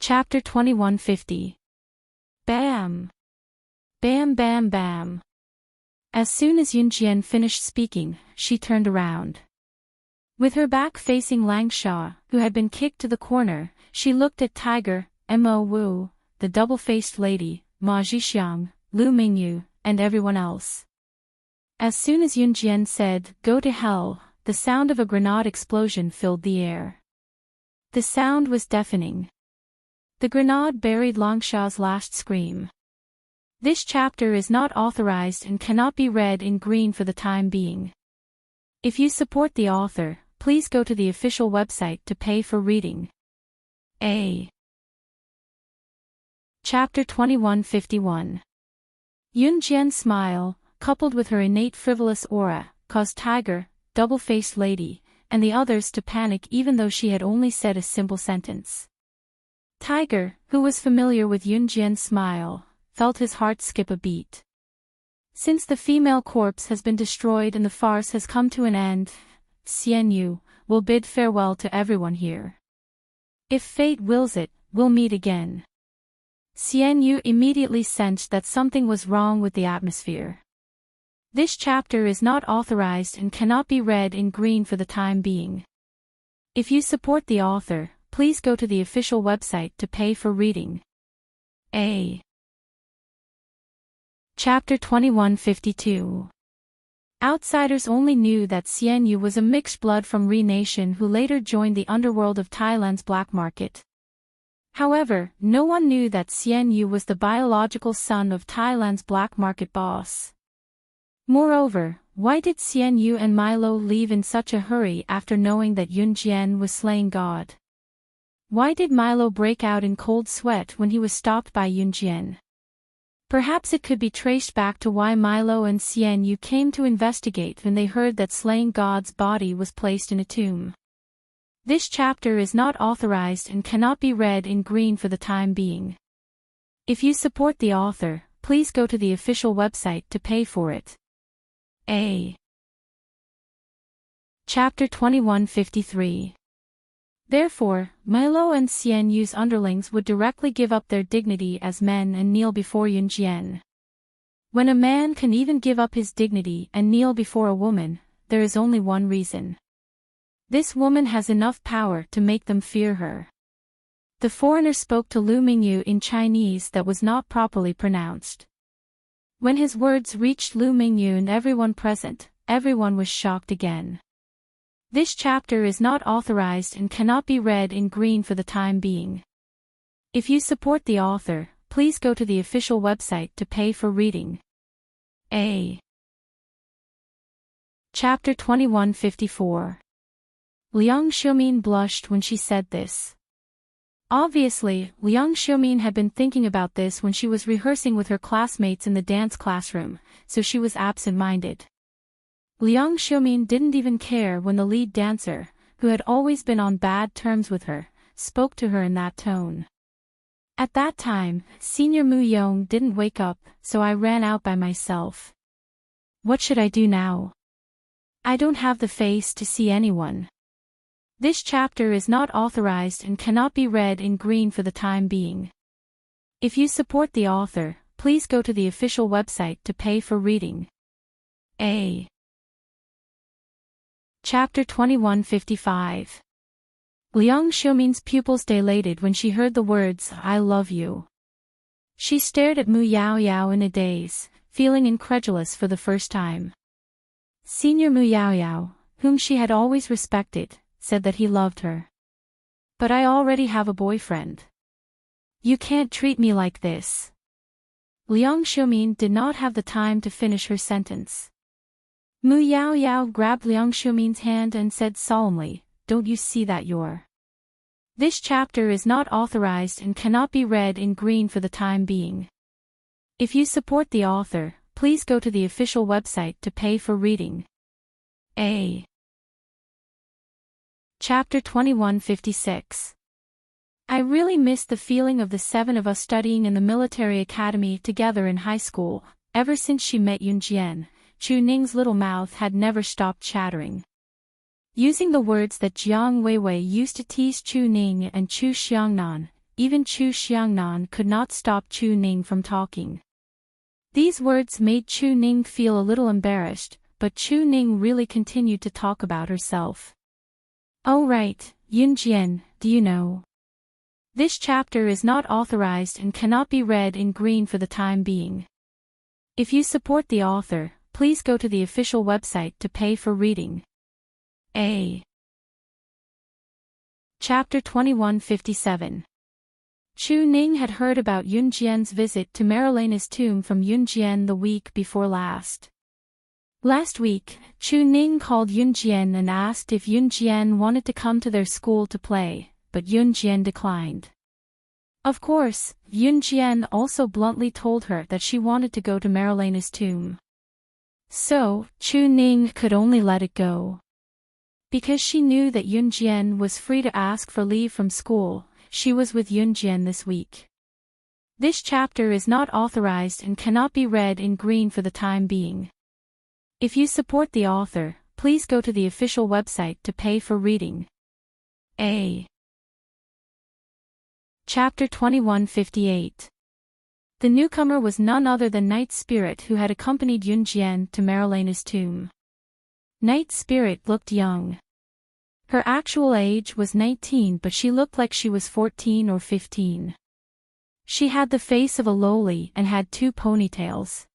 Chapter 2150. Bam! Bam bam bam. As soon as Yunjian finished speaking, she turned around. With her back facing Langsha, who had been kicked to the corner, she looked at Tiger, Mo Wu, the double-faced lady, Ma Zhixiang, Lu Mingyu, and everyone else. As soon as Yunjian said, "Go to hell," the sound of a grenade explosion filled the air. The sound was deafening. The grenade buried Langsha's last scream. This chapter is not authorized and cannot be read in green for the time being. If you support the author, please go to the official website to pay for reading. Chapter 2151. Yunjian's smile, coupled with her innate frivolous aura, caused Tiger, double-faced lady, and the others to panic even though she had only said a simple sentence. Tiger, who was familiar with Yunjian's smile, felt his heart skip a beat. Since the female corpse has been destroyed and the farce has come to an end, Xianyu will bid farewell to everyone here. If fate wills it, we'll meet again. Xianyu immediately sensed that something was wrong with the atmosphere. This chapter is not authorized and cannot be read in green for the time being. If you support the author, please go to the official website to pay for reading. Chapter 2152. Outsiders only knew that Xianyu was a mixed blood from Ri Nation who later joined the underworld of Thailand's black market. However, no one knew that Xianyu was the biological son of Thailand's black market boss. Moreover, why did Xianyu and Milo leave in such a hurry after knowing that Yunjian was slaying God? Why did Milo break out in cold sweat when he was stopped by Yunjian? Perhaps it could be traced back to why Milo and Xianyu came to investigate when they heard that slaying God's body was placed in a tomb. This chapter is not authorized and cannot be read in green for the time being. If you support the author, please go to the official website to pay for it. Chapter 2153. Therefore, Milo and Xianyu's underlings would directly give up their dignity as men and kneel before Yunjian. When a man can even give up his dignity and kneel before a woman, there is only one reason. This woman has enough power to make them fear her. The foreigner spoke to Lu Mingyu in Chinese that was not properly pronounced. When his words reached Lu Mingyu and everyone present, everyone was shocked again. This chapter is not authorized and cannot be read in green for the time being. If you support the author, please go to the official website to pay for reading. Chapter 2154. Liang Xiumin blushed when she said this. Obviously, Liang Xiumin had been thinking about this when she was rehearsing with her classmates in the dance classroom, so she was absent-minded. Liang Xiumin didn't even care when the lead dancer, who had always been on bad terms with her, spoke to her in that tone. At that time, Senior Mu Yong didn't wake up, so I ran out by myself. What should I do now? I don't have the face to see anyone. This chapter is not authorized and cannot be read in green for the time being. If you support the author, please go to the official website to pay for reading. Chapter 2155. Liang Xiumin's pupils dilated when she heard the words, "I love you." She stared at Mu Yaoyao in a daze, feeling incredulous for the first time. Senior Mu Yaoyao, whom she had always respected, said that he loved her. "But I already have a boyfriend. You can't treat me like this." Liang Xiumin did not have the time to finish her sentence. Mu Yaoyao grabbed Liang Xiumin's hand and said solemnly, "Don't you see that you're..." This chapter is not authorized and cannot be read in green for the time being. If you support the author, please go to the official website to pay for reading. Chapter 2156. I really miss the feeling of the seven of us studying in the military academy together in high school. Ever since she met Yunjian, Chu Ning's little mouth had never stopped chattering. Using the words that Jiang Weiwei used to tease Chu Ning and Chu Xiangnan, even Chu Xiangnan could not stop Chu Ning from talking. These words made Chu Ning feel a little embarrassed, but Chu Ning really continued to talk about herself. "Oh right, Yunjian, do you know? This chapter is not authorized and cannot be read in green for the time being. If you support the author, please go to the official website to pay for reading." Chapter 2157. Chu Ning had heard about Yunjian's visit to Marilena's tomb from Yunjian the week before last. Last week, Chu Ning called Yunjian and asked if Yunjian wanted to come to their school to play, but Yunjian declined. Of course, Yunjian also bluntly told her that she wanted to go to Marilena's tomb. So, Chu Ning could only let it go. Because she knew that Yunjian was free to ask for leave from school, she was with Yunjian this week. This chapter is not authorized and cannot be read in green for the time being. If you support the author, please go to the official website to pay for reading. Chapter 2158. The newcomer was none other than Night Spirit, who had accompanied Yunjian to Marilena's tomb. Night Spirit looked young. Her actual age was 19, but she looked like she was 14 or 15. She had the face of a loli and had 2 ponytails.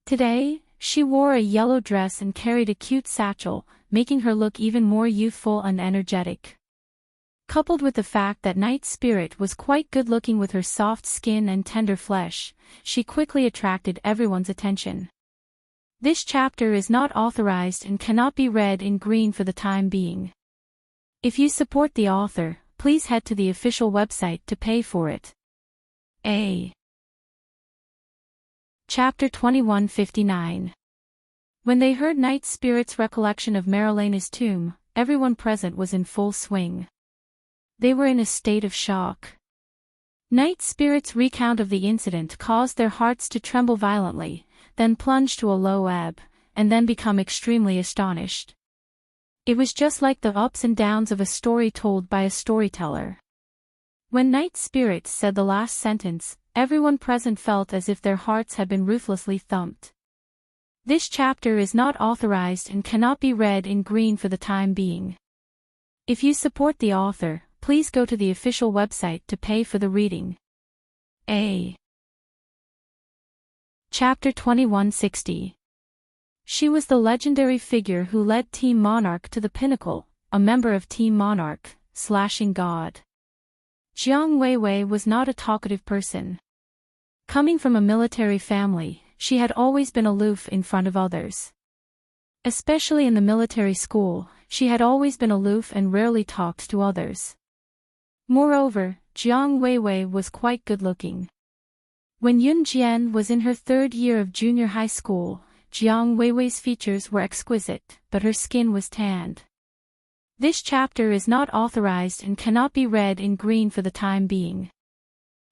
Today, she wore a yellow dress and carried a cute satchel, making her look even more youthful and energetic. Coupled with the fact that Night Spirit was quite good-looking with her soft skin and tender flesh, she quickly attracted everyone's attention. This chapter is not authorized and cannot be read in green for the time being. If you support the author, please head to the official website to pay for it. Chapter 2159. When they heard Night Spirit's recollection of Marilena's tomb, everyone present was in full swing. They were in a state of shock. Night Spirit's recount of the incident caused their hearts to tremble violently, then plunge to a low ebb, and then become extremely astonished. It was just like the ups and downs of a story told by a storyteller. When Night Spirit said the last sentence, everyone present felt as if their hearts had been ruthlessly thumped. This chapter is not authorized and cannot be read in green for the time being. If you support the author, please go to the official website to pay for the reading. Chapter 2160. She was the legendary figure who led Team Monarch to the pinnacle, a member of Team Monarch, Slashing God. Jiang Weiwei was not a talkative person. Coming from a military family, she had always been aloof in front of others. Especially in the military school, she had always been aloof and rarely talked to others. Moreover, Jiang Weiwei was quite good-looking. When Yunjian was in her 3rd year of junior high school, Jiang Weiwei's features were exquisite, but her skin was tanned. This chapter is not authorized and cannot be read in green for the time being.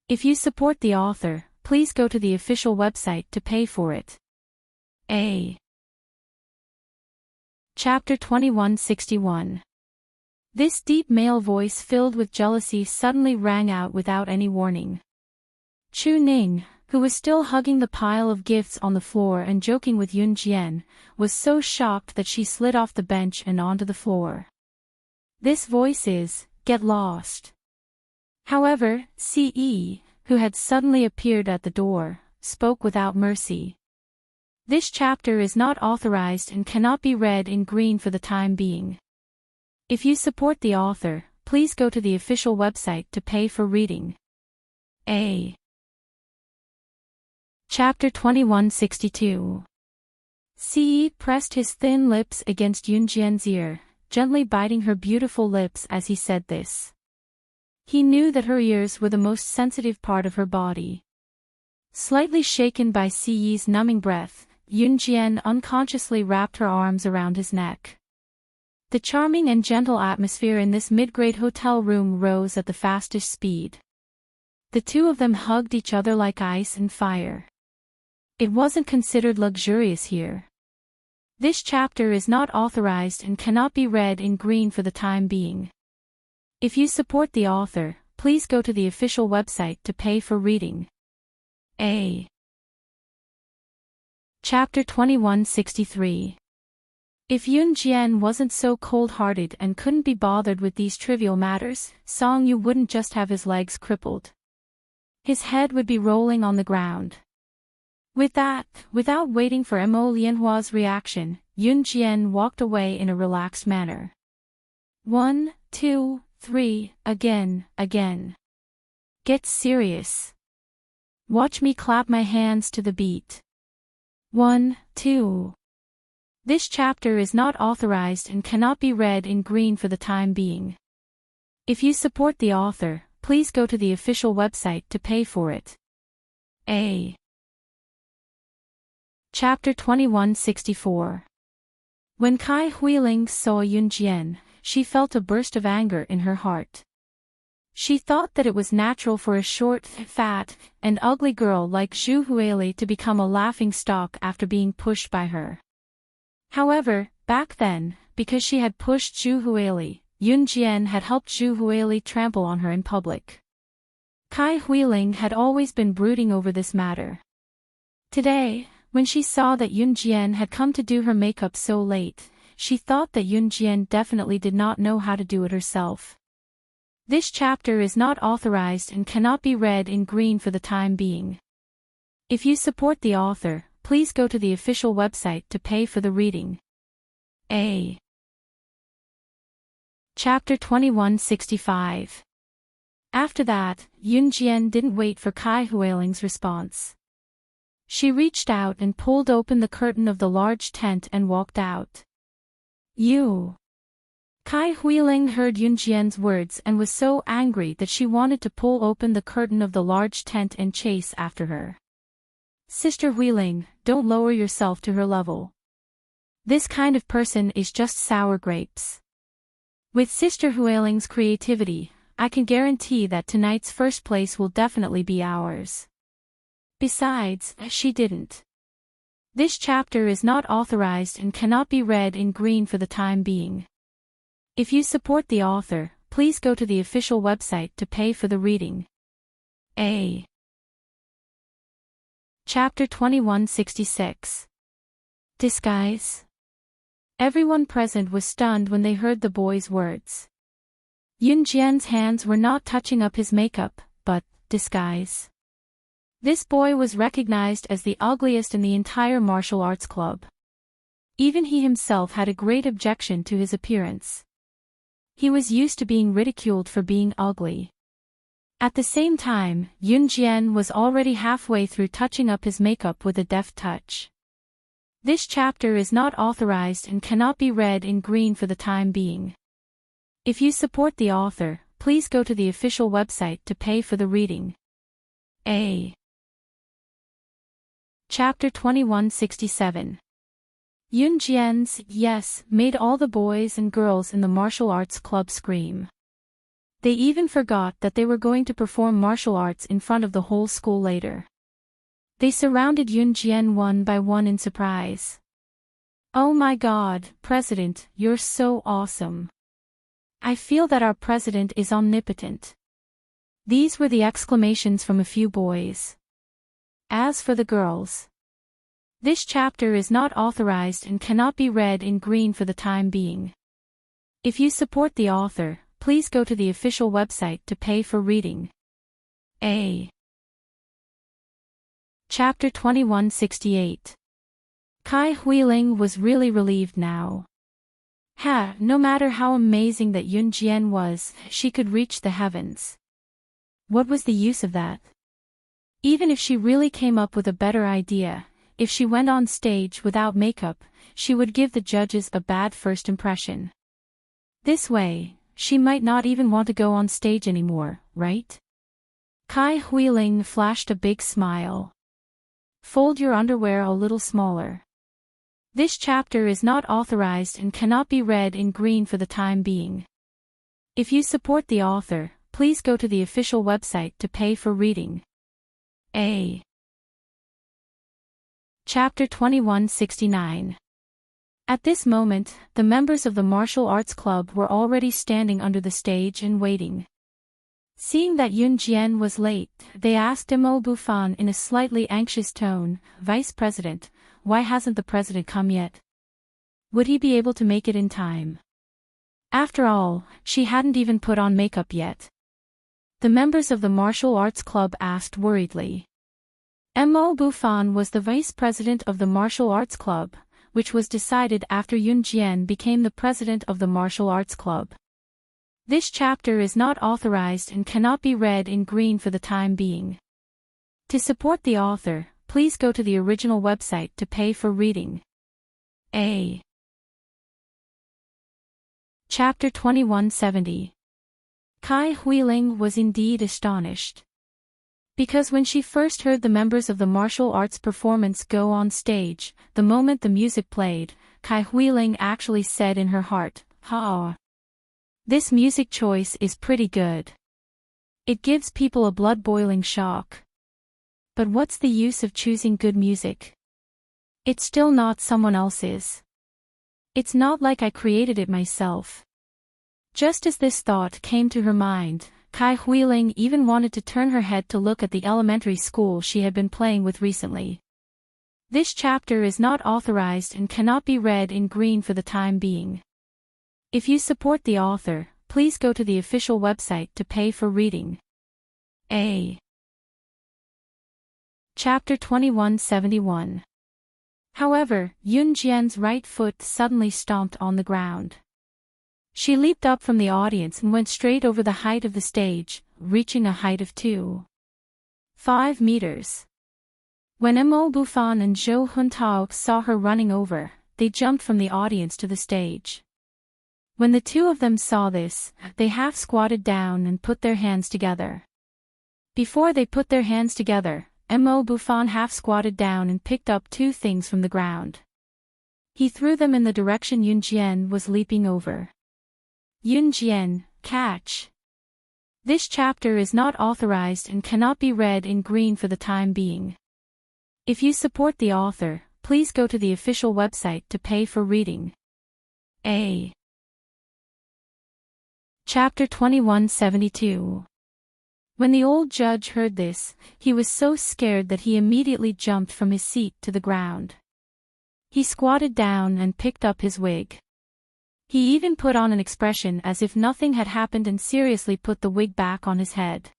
If you support the author, please go to the official website to pay for it. Chapter 2161. This deep male voice filled with jealousy suddenly rang out without any warning. Chu Ning, who was still hugging the pile of gifts on the floor and joking with Yunjian, was so shocked that she slid off the bench and onto the floor. This voice is, "Get lost." However, Ce, who had suddenly appeared at the door, spoke without mercy. This chapter is not authorized and cannot be read in green for the time being. If you support the author, please go to the official website to pay for reading. Chapter 2162. Ce pressed his thin lips against Yunjian's ear, gently biting her beautiful lips as he said this. He knew that her ears were the most sensitive part of her body. Slightly shaken by Ce's numbing breath, Yunjian unconsciously wrapped her arms around his neck. The charming and gentle atmosphere in this mid-grade hotel room rose at the fastest speed. The two of them hugged each other like ice and fire. It wasn't considered luxurious here. This chapter is not authorized and cannot be read in green for the time being. If you support the author, please go to the official website to pay for reading. A. Chapter 2163. If Yun Jian wasn't so cold-hearted and couldn't be bothered with these trivial matters, Song Yu wouldn't just have his legs crippled. His head would be rolling on the ground. With that, without waiting for Mo Lianhua's reaction, Yun Jian walked away in a relaxed manner. 1, 2, 3, again. Get serious. Watch me clap my hands to the beat. 1, 2. This chapter is not authorized and cannot be read in green for the time being. If you support the author, please go to the official website to pay for it. A. Chapter 2164. When Kai Huiling saw Yun Jian, she felt a burst of anger in her heart. She thought that it was natural for a short, fat, and ugly girl like Zhu Huili to become a laughingstock after being pushed by her. However, back then, because she had pushed Zhu Huili, Yun Jian had helped Zhu Huili trample on her in public. Kai Huiling had always been brooding over this matter. Today, when she saw that Yun Jian had come to do her makeup so late, she thought that Yun Jian definitely did not know how to do it herself. This chapter is not authorized and cannot be read in green for the time being. If you support the author, please go to the official website to pay for the reading. A. Chapter 2165. After that, Yun Jian didn't wait for Kai Huiling's response. She reached out and pulled open the curtain of the large tent and walked out. You. Kai Huiling heard Yun Jian's words and was so angry that she wanted to pull open the curtain of the large tent and chase after her. Sister Huiling, don't lower yourself to her level. This kind of person is just sour grapes. With Sister Huiling's creativity, I can guarantee that tonight's first place will definitely be ours. Besides, she didn't. This chapter is not authorized and cannot be read in green for the time being. If you support the author, please go to the official website to pay for the reading. A. Chapter 2166. Disguise. Everyone present was stunned when they heard the boy's words. Yun Jian's hands were not touching up his makeup, but disguise. This boy was recognized as the ugliest in the entire martial arts club. Even he himself had a great objection to his appearance. He was used to being ridiculed for being ugly. At the same time, Yun Jian was already halfway through touching up his makeup with a deft touch. This chapter is not authorized and cannot be read in green for the time being. If you support the author, please go to the official website to pay for the reading. A. Chapter 2167. Yun Jian's yes made all the boys and girls in the martial arts club scream. They even forgot that they were going to perform martial arts in front of the whole school later. They surrounded Yun Jian one by one in surprise. Oh my God, President, you're so awesome. I feel that our president is omnipotent. These were the exclamations from a few boys. As for the girls, this chapter is not authorized and cannot be read in green for the time being. If you support the author, please go to the official website to pay for reading. A. Chapter 2168. Kai Huiling was really relieved now. No matter how amazing that Yun Jian was, she could reach the heavens. What was the use of that? Even if she really came up with a better idea, if she went on stage without makeup, she would give the judges a bad first impression. This way, she might not even want to go on stage anymore, right? Kai Huiling flashed a big smile. Fold your underwear a little smaller. This chapter is not authorized and cannot be read in green for the time being. If you support the author, please go to the official website to pay for reading. A. Chapter 2169. At this moment, the members of the martial arts club were already standing under the stage and waiting. Seeing that Yun Jian was late, they asked Mo Bufan in a slightly anxious tone, "Vice President, why hasn't the president come yet? Would he be able to make it in time?" After all, she hadn't even put on makeup yet. The members of the martial arts club asked worriedly. Mo Bufan was the vice president of the martial arts club, which was decided after Yun Jian became the president of the martial arts club. This chapter is not authorized and cannot be read in green for the time being. To support the author, please go to the original website to pay for reading. A. Chapter 2170. Kai Huiling was indeed astonished. Because when she first heard the members of the martial arts performance go on stage, the moment the music played, Kai Huiling actually said in her heart, "Ha! This music choice is pretty good. It gives people a blood-boiling shock. But what's the use of choosing good music? It's still not someone else's. It's not like I created it myself." Just as this thought came to her mind, Kai Huiling even wanted to turn her head to look at the elementary school she had been playing with recently. This chapter is not authorized and cannot be read in green for the time being. If you support the author, please go to the official website to pay for reading. A. Chapter 2171. However, Yun Jian's right foot suddenly stomped on the ground. She leaped up from the audience and went straight over the height of the stage, reaching a height of 2.5 meters. When Mo Bufan and Zhou Huntao saw her running over, they jumped from the audience to the stage. When the two of them saw this, they half squatted down and put their hands together. Before they put their hands together, Mo Bufan half squatted down and picked up two things from the ground. He threw them in the direction Yun Jian was leaping over. Yun Jian, catch! This chapter is not authorized and cannot be read in green for the time being. If you support the author, please go to the official website to pay for reading. A. Chapter 2172. When the old judge heard this, he was so scared that he immediately jumped from his seat to the ground. He squatted down and picked up his wig. He even put on an expression as if nothing had happened and seriously put the wig back on his head.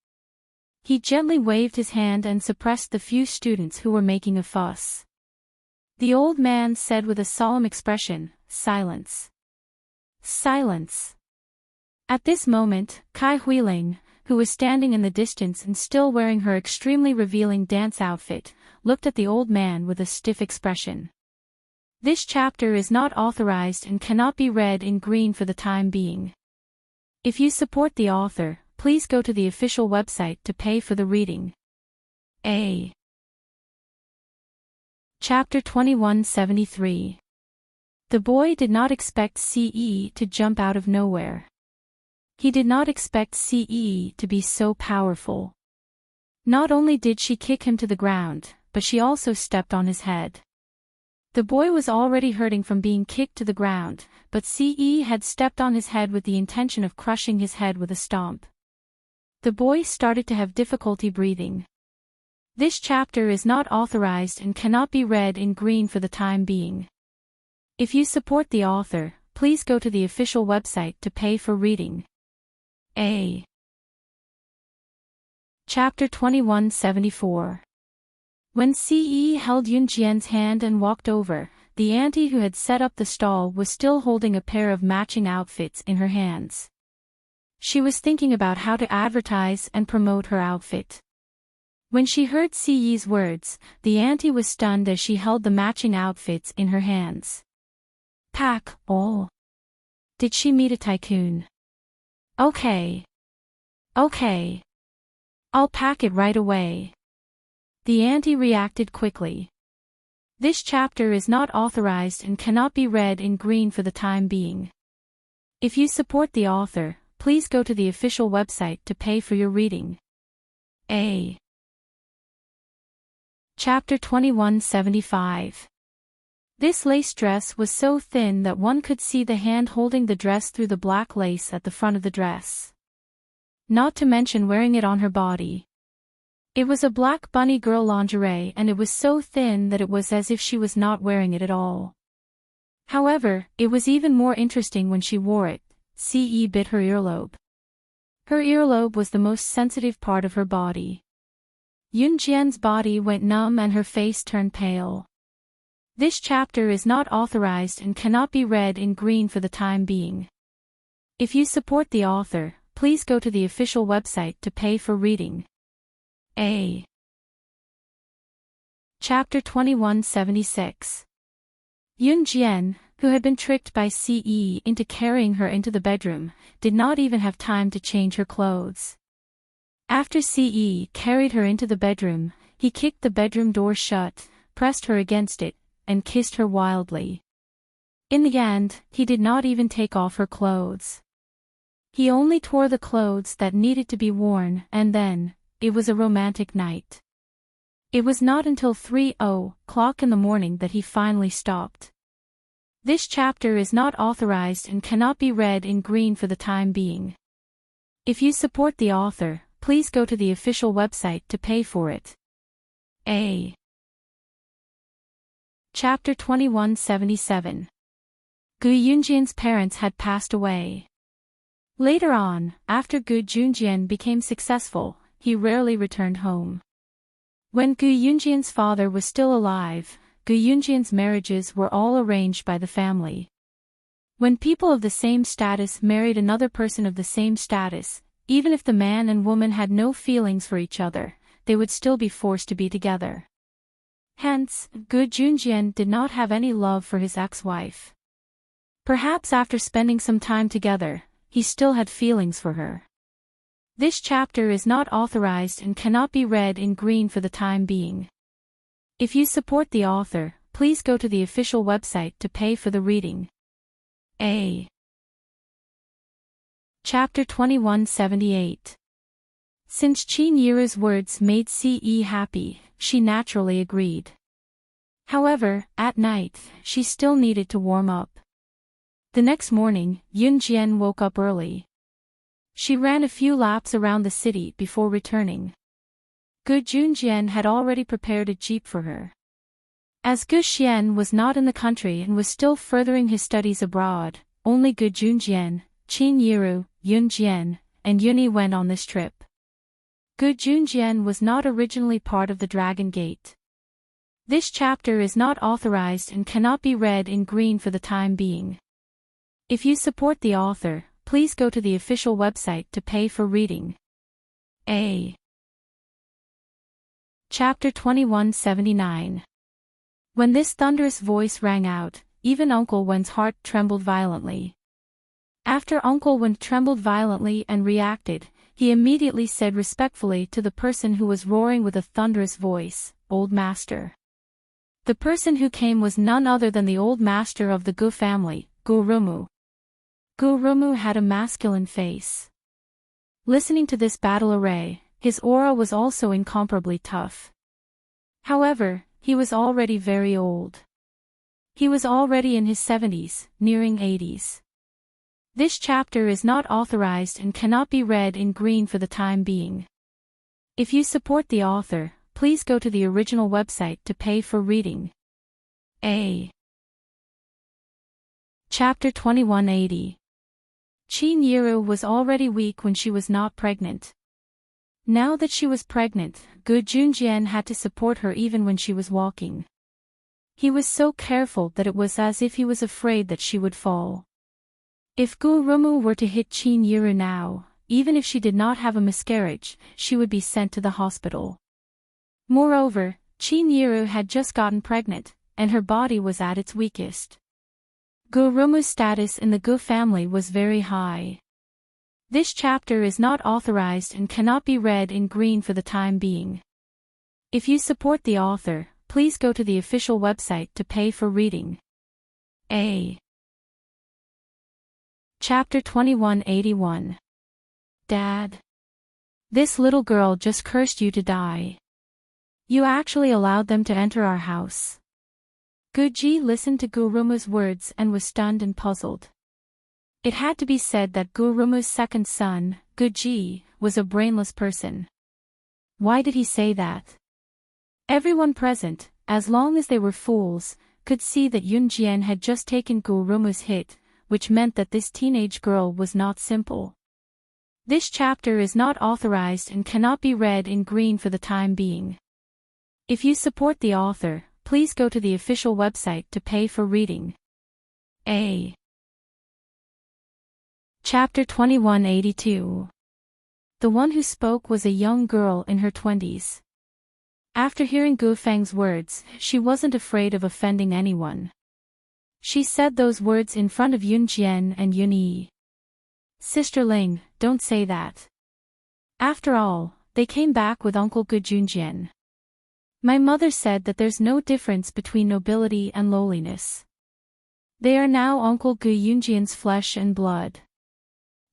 He gently waved his hand and suppressed the few students who were making a fuss. The old man said with a solemn expression, "Silence. Silence." At this moment, Kai Huiling, who was standing in the distance and still wearing her extremely revealing dance outfit, looked at the old man with a stiff expression. This chapter is not authorized and cannot be read in green for the time being. If you support the author, please go to the official website to pay for the reading. A. Chapter 2173. The boy did not expect CE to jump out of nowhere. He did not expect CE to be so powerful. Not only did she kick him to the ground, but she also stepped on his head. The boy was already hurting from being kicked to the ground, but CE had stepped on his head with the intention of crushing his head with a stomp. The boy started to have difficulty breathing. This chapter is not authorized and cannot be read in green for the time being. If you support the author, please go to the official website to pay for reading. A. Chapter 2174. When CE held Yun Jian's hand and walked over, the auntie who had set up the stall was still holding a pair of matching outfits in her hands. She was thinking about how to advertise and promote her outfit. When she heard CE's words, the auntie was stunned as she held the matching outfits in her hands. Pack, oh. Did she meet a tycoon? Okay. I'll pack it right away. The auntie reacted quickly. This chapter is not authorized and cannot be read in green for the time being. If you support the author, please go to the official website to pay for your reading. A. Chapter 2175. This lace dress was so thin that one could see the hand holding the dress through the black lace at the front of the dress. not to mention wearing it on her body. It was a black bunny girl lingerie and it was so thin that it was as if she was not wearing it at all. However, it was even more interesting when she wore it. Ce bit her earlobe. Her earlobe was the most sensitive part of her body. Yunjian's body went numb and her face turned pale. This chapter is not authorized and cannot be read in green for the time being. If you support the author, please go to the official website to pay for reading. A. Chapter 2176. Yunjian, who had been tricked by Ce into carrying her into the bedroom, did not even have time to change her clothes. After Ce carried her into the bedroom, he kicked the bedroom door shut, pressed her against it, and kissed her wildly. In the end, he did not even take off her clothes. He only tore the clothes that needed to be worn, and then, it was a romantic night. It was not until 3:00 in the morning that he finally stopped. This chapter is not authorized and cannot be read in green for the time being. If you support the author, please go to the official website to pay for it. A. Chapter 2177. Gu Yunjian's parents had passed away. Later on, after Gu Junjian became successful, he rarely returned home. When Gu Yunjian's father was still alive, Gu Yunjian's marriages were all arranged by the family. When people of the same status married another person of the same status, even if the man and woman had no feelings for each other, they would still be forced to be together. Hence, Gu Junjian did not have any love for his ex-wife. Perhaps after spending some time together, he still had feelings for her. This chapter is not authorized and cannot be read in green for the time being. If you support the author, please go to the official website to pay for the reading. A. Chapter 2178. Since Qin Yiru's words made Ce happy, she naturally agreed. However, at night, she still needed to warm up. The next morning, Yunjian woke up early. She ran a few laps around the city before returning. Gu Junjian had already prepared a jeep for her. As Gu Xian was not in the country and was still furthering his studies abroad, only Gu Junjian, Qin Yiru, Yunjian, and Yuni went on this trip. Gu Junjian was not originally part of the Dragon Gate. This chapter is not authorized and cannot be read in green for the time being. If you support the author, please go to the official website to pay for reading. A. Chapter 2179. When this thunderous voice rang out, even Uncle Wen's heart trembled violently. After Uncle Wen trembled violently and reacted, he immediately said respectfully to the person who was roaring with a thunderous voice, "Old Master." The person who came was none other than the old master of the Gu family, Gu Rumu. Gu Rumu had a masculine face. Listening to this battle array, his aura was also incomparably tough. However, he was already very old. He was already in his 70s, nearing 80s. This chapter is not authorized and cannot be read in green for the time being. If you support the author, please go to the original website to pay for reading. A. Chapter 2180. Qin Yiru was already weak when she was not pregnant. Now that she was pregnant, Gu Junjian had to support her even when she was walking. He was so careful that it was as if he was afraid that she would fall. If Gu Rumu were to hit Qin Yiru now, even if she did not have a miscarriage, she would be sent to the hospital. Moreover, Qin Yiru had just gotten pregnant, and her body was at its weakest. Gu Rumu's status in the Gu family was very high. This chapter is not authorized and cannot be read in green for the time being. If you support the author, please go to the official website to pay for reading. A. Chapter 2181. Dad. This little girl just cursed you to die. You actually allowed them to enter our house. Guji listened to Gu Rumu's words and was stunned and puzzled. It had to be said that Gu Rumu's second son, Guji, was a brainless person. Why did he say that? Everyone present, as long as they were fools, could see that Yoon Jian had just taken Gurumu's hit, which meant that this teenage girl was not simple. This chapter is not authorized and cannot be read in green for the time being. If you support the author, please go to the official website to pay for reading. A. Chapter 2182. The one who spoke was a young girl in her 20s. After hearing Gu Feng's words, she wasn't afraid of offending anyone. She said those words in front of Yun Jian and Yun Yi. Sister Ling, don't say that. After all, they came back with Uncle Gu Junjian. My mother said that there's no difference between nobility and lowliness. They are now Uncle Gu Yunjian's flesh and blood.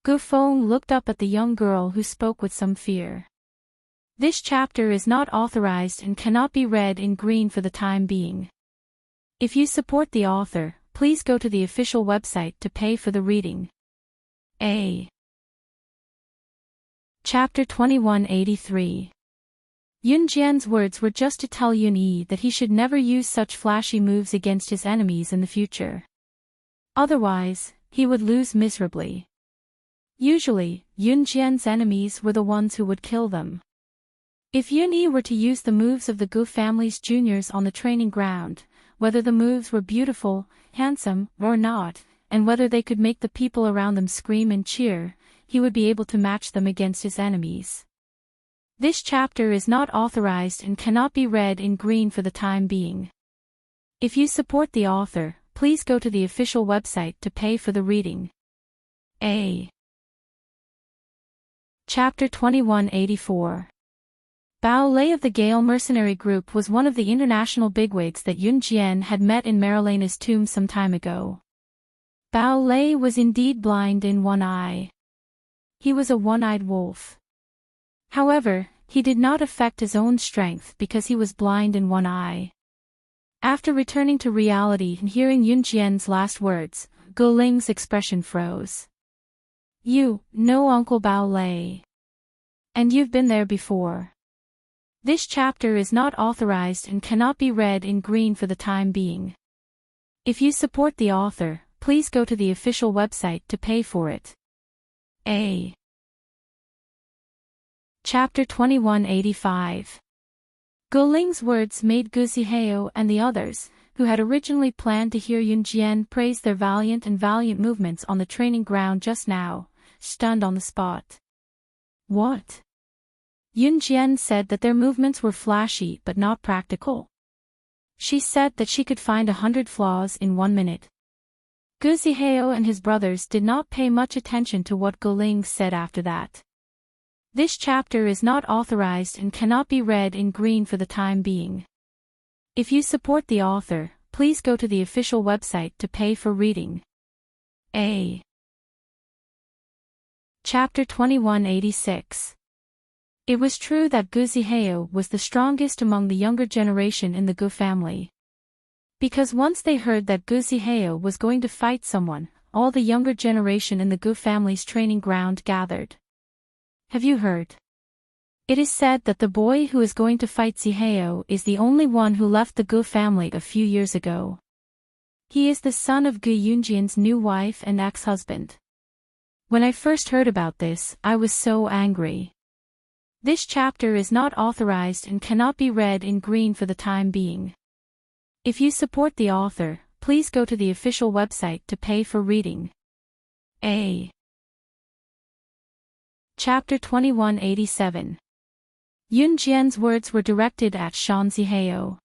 Gu Feng looked up at the young girl who spoke with some fear. This chapter is not authorized and cannot be read in green for the time being. If you support the author, please go to the official website to pay for the reading. A. Chapter 2183. Yun Jian's words were just to tell Yun Yi that he should never use such flashy moves against his enemies in the future. Otherwise, he would lose miserably. Usually, Yun Jian's enemies were the ones who would kill them. If Yun Yi were to use the moves of the Gu family's juniors on the training ground, whether the moves were beautiful, handsome, or not, and whether they could make the people around them scream and cheer, he would be able to match them against his enemies. This chapter is not authorized and cannot be read in green for the time being. If you support the author, please go to the official website to pay for the reading. A. Chapter 2184. Bao Lei of the Gale Mercenary Group was one of the international bigwigs that Yun Jian had met in Marilena's tomb some time ago. Bao Lei was indeed blind in one eye. He was a one-eyed wolf. However, he did not affect his own strength because he was blind in one eye. After returning to reality and hearing Yun Jian's last words, Gu Ling's expression froze. You know Uncle Bao Lei. And you've been there before. This chapter is not authorized and cannot be read in green for the time being. If you support the author, please go to the official website to pay for it. A. Chapter 2185. Gu Ling's words made Gu Zihao and the others, who had originally planned to hear Yun Jian praise their valiant movements on the training ground just now, stunned on the spot. What? Yun Jian said that their movements were flashy but not practical. She said that she could find 100 flaws in 1 minute. Gu Zihao and his brothers did not pay much attention to what Gu Ling said after that. This chapter is not authorized and cannot be read in green for the time being. If you support the author, please go to the official website to pay for reading. A. Chapter 2186. It was true that Gu Zihao was the strongest among the younger generation in the Gu family. Because once they heard that Gu Zihao was going to fight someone, all the younger generation in the Gu family's training ground gathered. Have you heard? It is said that the boy who is going to fight Zihao is the only one who left the Gu family a few years ago. He is the son of Gu Yunjian's new wife and ex-husband. When I first heard about this, I was so angry. This chapter is not authorized and cannot be read in green for the time being. If you support the author, please go to the official website to pay for reading. A. Chapter 2187. Yun Jian's words were directed at Shan Zihao.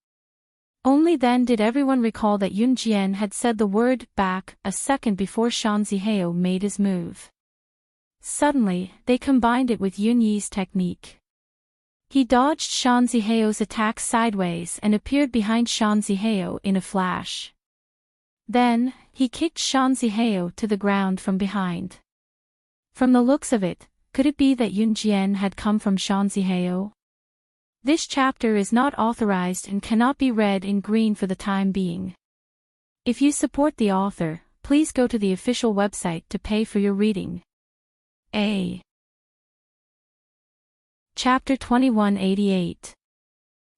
Only then did everyone recall that Yun Jian had said the word back a second before Shan Zihao made his move. Suddenly, they combined it with Yun Yi's technique. He dodged Shan Zihao's attack sideways and appeared behind Shan Zihao in a flash. Then, he kicked Shan Zihao to the ground from behind. From the looks of it, could it be that Yun Jian had come from Shan Zihao? This chapter is not authorized and cannot be read in green for the time being. If you support the author, please go to the official website to pay for your reading. A. Chapter 2188.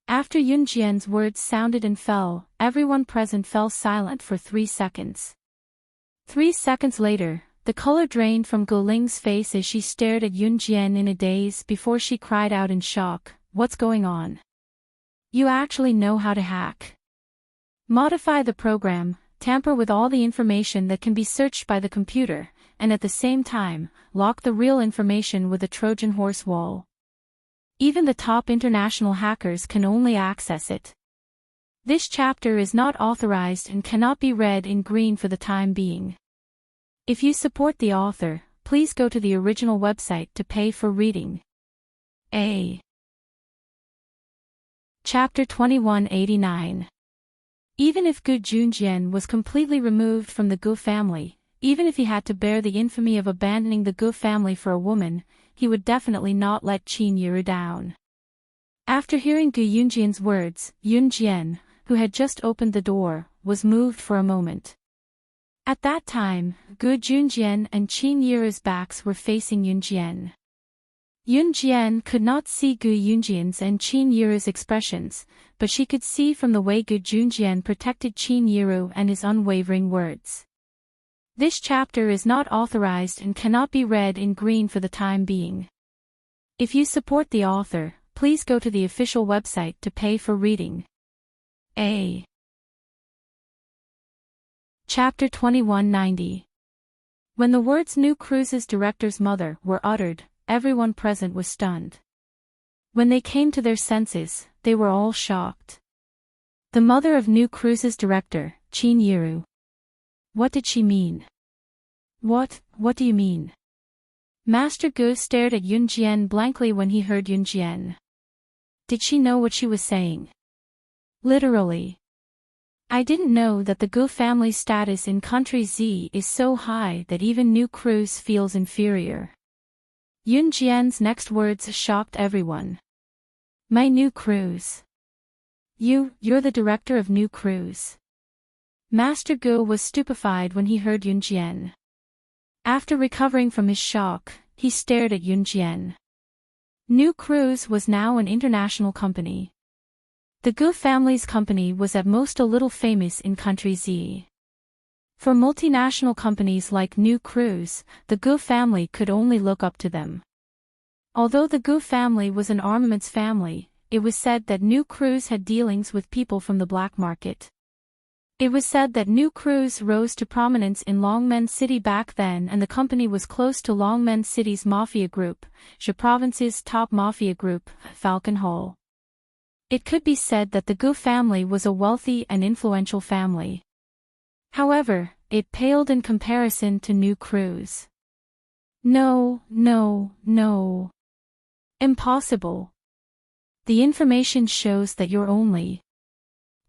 After Yunjian's words sounded and fell, everyone present fell silent for 3 seconds. 3 seconds later, the color drained from Goling's face as she stared at Yunjian in a daze before she cried out in shock, "What's going on? You actually know how to hack. Modify the program, tamper with all the information that can be searched by the computer, and at the same time, lock the real information with a Trojan horse wall. Even the top international hackers can only access it. This chapter is not authorized and cannot be read in green for the time being. If you support the author, please go to the original website to pay for reading." A. Chapter 2189. Even if Gu Junjian was completely removed from the Gu family, even if he had to bear the infamy of abandoning the Gu family for a woman, he would definitely not let Qin Yiru down. After hearing Gu Yunjian's words, Yunjian, who had just opened the door, was moved for a moment. At that time, Gu Junjian and Qin Yiru's backs were facing Yunjian. Yunjian could not see Gu Yunjian's and Qin Yiru's expressions, but she could see from the way Gu Junjian protected Qin Yiru and his unwavering words. This chapter is not authorized and cannot be read in green for the time being. If you support the author, please go to the official website to pay for reading. A. Chapter 2190. When the words "New Cruise's director's mother" were uttered, everyone present was stunned. When they came to their senses, they were all shocked. The mother of New Cruise's director, Qin Yiru. What did she mean? What do you mean? Master Gu stared at Yunjian blankly when he heard Yunjian. Did she know what she was saying? Literally. I didn't know that the Gu family's status in country Z is so high that even New Cruise feels inferior. Yunjian's next words shocked everyone. My New Cruise. You're the director of New Cruise. Master Gu was stupefied when he heard Yunjian. After recovering from his shock, he stared at Yunjian. New Cruise was now an international company. The Gu family's company was at most a little famous in country Z. For multinational companies like New Cruise, the Gu family could only look up to them. Although the Gu family was an armaments family, it was said that New Cruise had dealings with people from the black market. It was said that New Cruise rose to prominence in Longmen City back then, and the company was close to Longmen City's mafia group, Zhe Province's top mafia group, Falcon Hall. It could be said that the Gu family was a wealthy and influential family. However, it paled in comparison to New Cruise. No. Impossible. The information shows that you're only.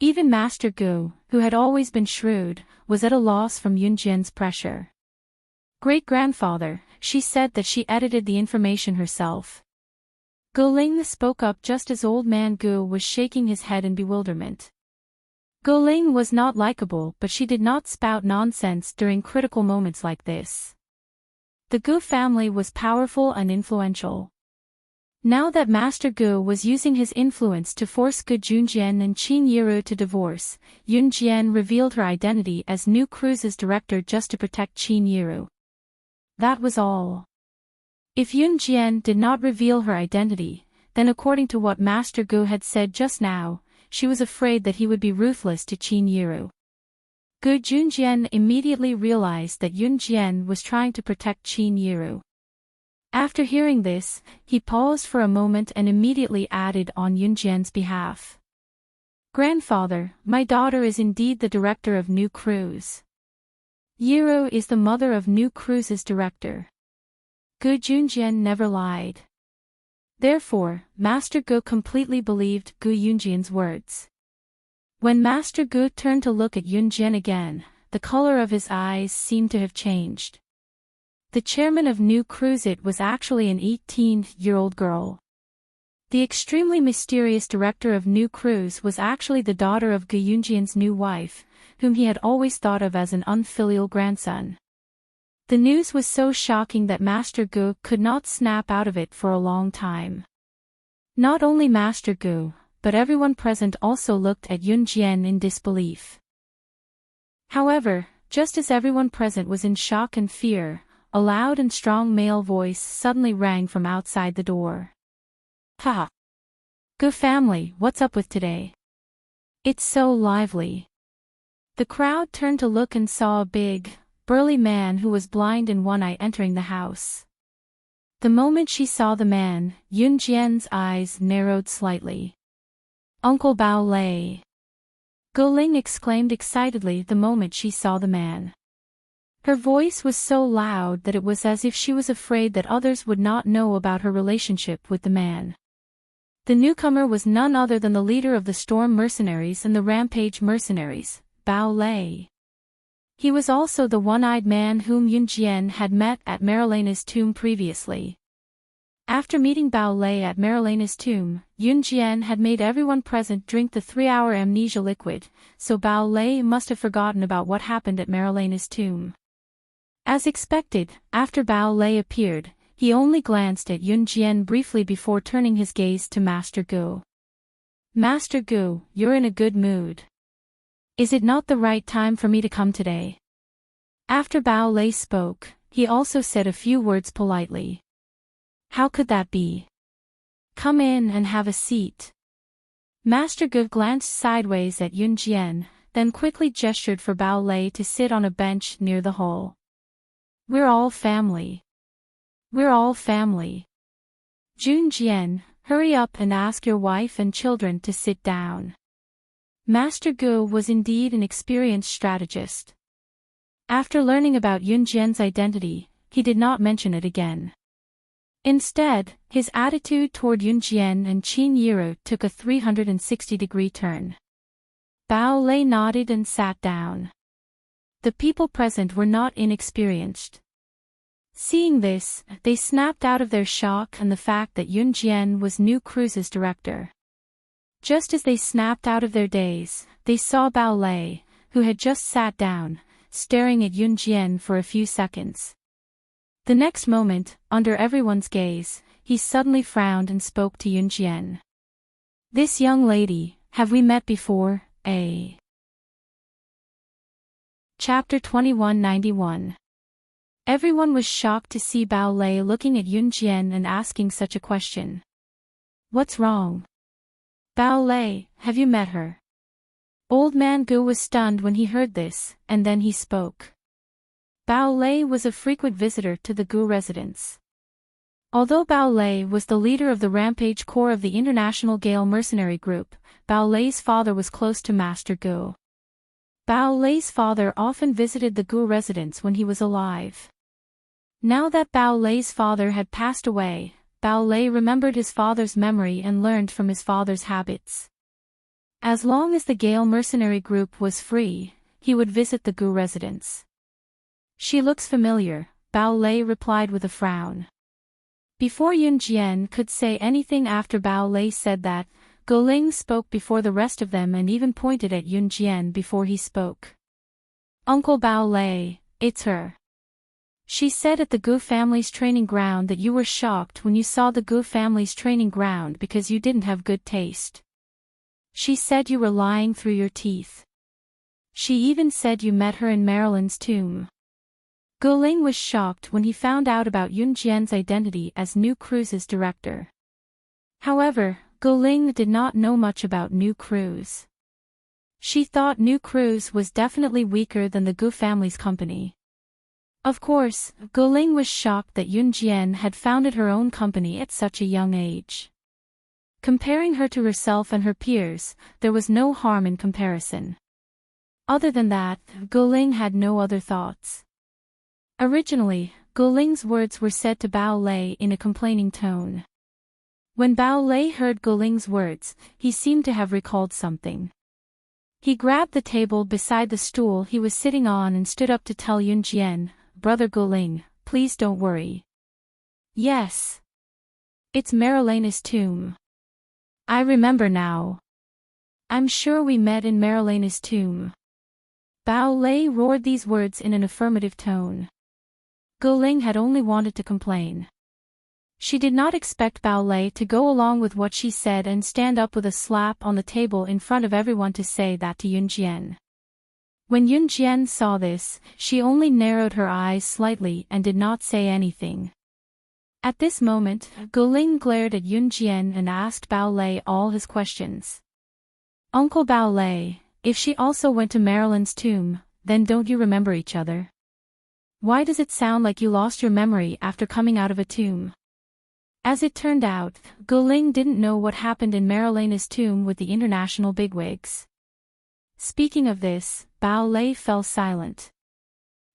Even Master Gu, who had always been shrewd, was at a loss from Yunjian's pressure. Great-grandfather, she said that she edited the information herself. Goling spoke up just as old man Gu was shaking his head in bewilderment. Goling was not likable, but she did not spout nonsense during critical moments like this. The Gu family was powerful and influential. Now that Master Gu was using his influence to force Gu Junjian and Qin Yiru to divorce, Yunjian revealed her identity as New Cruise's director just to protect Qin Yiru. That was all. If Yunjian did not reveal her identity, then according to what Master Gu had said just now, she was afraid that he would be ruthless to Qin Yiru. Gu Junjian immediately realized that Yunjian was trying to protect Qin Yiru. After hearing this, he paused for a moment and immediately added on Yunjian's behalf. Grandfather, my daughter is indeed the director of New Cruise. Yiru is the mother of New Cruise's director. Gu Junjian never lied. Therefore, Master Gu completely believed Gu Yunjian's words. When Master Gu turned to look at Yunjian again, the color of his eyes seemed to have changed. The chairman of New Cruise was actually an 18-year-old girl. The extremely mysterious director of New Cruise was actually the daughter of Gu Yunjian's new wife, whom he had always thought of as an unfilial grandson. The news was so shocking that Master Gu could not snap out of it for a long time. Not only Master Gu, but everyone present also looked at Yun Jian in disbelief. However, just as everyone present was in shock and fear, a loud and strong male voice suddenly rang from outside the door. "Ha! Gu family, what's up with today? It's so lively." The crowd turned to look and saw a big, burly man who was blind in one eye entering the house. The moment she saw the man, Yun Jian's eyes narrowed slightly. "Uncle Bao Lei!" Guling exclaimed excitedly the moment she saw the man. Her voice was so loud that it was as if she was afraid that others would not know about her relationship with the man. The newcomer was none other than the leader of the Storm Mercenaries and the Rampage Mercenaries, Bao Lei. He was also the one-eyed man whom Yun Jian had met at Marilena's tomb previously. After meeting Bao Lei at Marilena's tomb, Yun Jian had made everyone present drink the 3-hour amnesia liquid, so Bao Lei must have forgotten about what happened at Marilena's tomb. As expected, after Bao Lei appeared, he only glanced at Yun Jian briefly before turning his gaze to Master Gu. "Master Gu, you're in a good mood. Is it not the right time for me to come today?" After Bao Lei spoke, he also said a few words politely. "How could that be? Come in and have a seat." Master Gu glanced sideways at Yun Jian, then quickly gestured for Bao Lei to sit on a bench near the hole. "We're all family. We're all family. Jun Jian, hurry up and ask your wife and children to sit down." Master Gu was indeed an experienced strategist. After learning about Yun Jian's identity, he did not mention it again. Instead, his attitude toward Yun Jian and Qin Yiru took a 360-degree turn. Bao Lei nodded and sat down. The people present were not inexperienced. Seeing this, they snapped out of their shock and the fact that Yun Jian was New Cruise's director. Just as they snapped out of their daze, they saw Bao Lei, who had just sat down, staring at Yun Jian for a few seconds. The next moment, under everyone's gaze, he suddenly frowned and spoke to Yun Jian. "This young lady, have we met before, eh?" Chapter 2191. Everyone was shocked to see Bao Lei looking at Yun Jian and asking such a question. "What's wrong? Bao Lei, have you met her?" Old man Gu was stunned when he heard this, and then he spoke. Bao Lei was a frequent visitor to the Gu residence. Although Bao Lei was the leader of the Rampage Corps of the International Gale Mercenary Group, Bao Lei's father was close to Master Gu. Bao Lei's father often visited the Gu residence when he was alive. Now that Bao Lei's father had passed away, Bao Lei remembered his father's memory and learned from his father's habits. As long as the Gale Mercenary Group was free, he would visit the Gu residence. "She looks familiar," Bao Lei replied with a frown. Before Yun Jian could say anything after Bao Lei said that, Guling spoke before the rest of them and even pointed at Yun Jian before he spoke. "Uncle Bao Lei, it's her. She said at the Gu family's training ground that you were shocked when you saw the Gu family's training ground because you didn't have good taste. She said you were lying through your teeth. She even said you met her in Marilyn's tomb." Guling was shocked when he found out about Yun Jian's identity as New Cruise's director. However, Guling did not know much about New Cruise. She thought New Cruise was definitely weaker than the Gu family's company. Of course, Guling was shocked that Yun Jian had founded her own company at such a young age. Comparing her to herself and her peers, there was no harm in comparison. Other than that, Guling had no other thoughts. Originally, Guling's words were said to Bao Lei in a complaining tone. When Bao Lei heard Guling's words, he seemed to have recalled something. He grabbed the table beside the stool he was sitting on and stood up to tell Yun Jian, "Brother Guling, please don't worry. Yes. It's Marilena's tomb. I remember now. I'm sure we met in Marilena's tomb." Bao Lei roared these words in an affirmative tone. Guling had only wanted to complain. She did not expect Bao Lei to go along with what she said and stand up with a slap on the table in front of everyone to say that to Yunjian. When Yunjian saw this, she only narrowed her eyes slightly and did not say anything. At this moment, Guling glared at Yunjian and asked Bao Lei all his questions. Uncle Bao Lei, if she also went to Marilyn's tomb, then don't you remember each other? Why does it sound like you lost your memory after coming out of a tomb? As it turned out, Guling didn't know what happened in Marilena's tomb with the international bigwigs. Speaking of this, Bao Lei fell silent.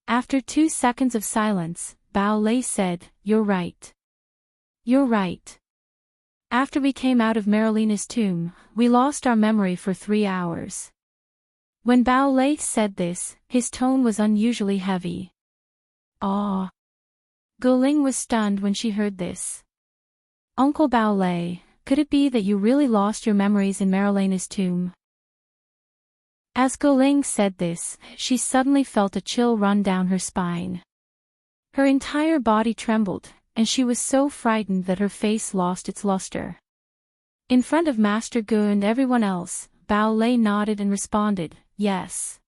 After 2 seconds of silence, Bao Lei said, "You're right. You're right. After we came out of Marilena's tomb, we lost our memory for 3 hours." When Bao Lei said this, his tone was unusually heavy. "Ah." Guling was stunned when she heard this. "Uncle Bao Lei, could it be that you really lost your memories in Marilena's tomb?" As Guling said this, she suddenly felt a chill run down her spine. Her entire body trembled, and she was so frightened that her face lost its luster. In front of Master Gu and everyone else, Bao Lei nodded and responded, "Yes."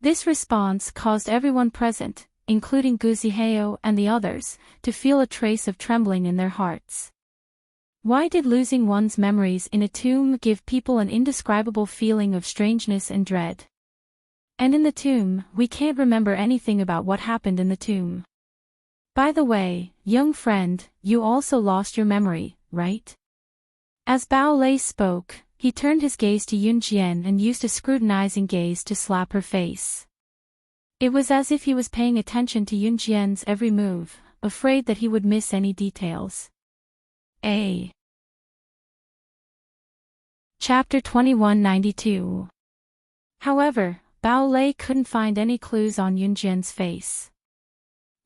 This response caused everyone present, including Gu Zihao and the others, to feel a trace of trembling in their hearts. Why did losing one's memories in a tomb give people an indescribable feeling of strangeness and dread? And in the tomb, we can't remember anything about what happened in the tomb. By the way, young friend, you also lost your memory, right? As Bao Lei spoke, he turned his gaze to Yunjian and used a scrutinizing gaze to slap her face. It was as if he was paying attention to Yunjian's every move, afraid that he would miss any details. Chapter 2192. However, Bao Lei couldn't find any clues on Yunjian's face.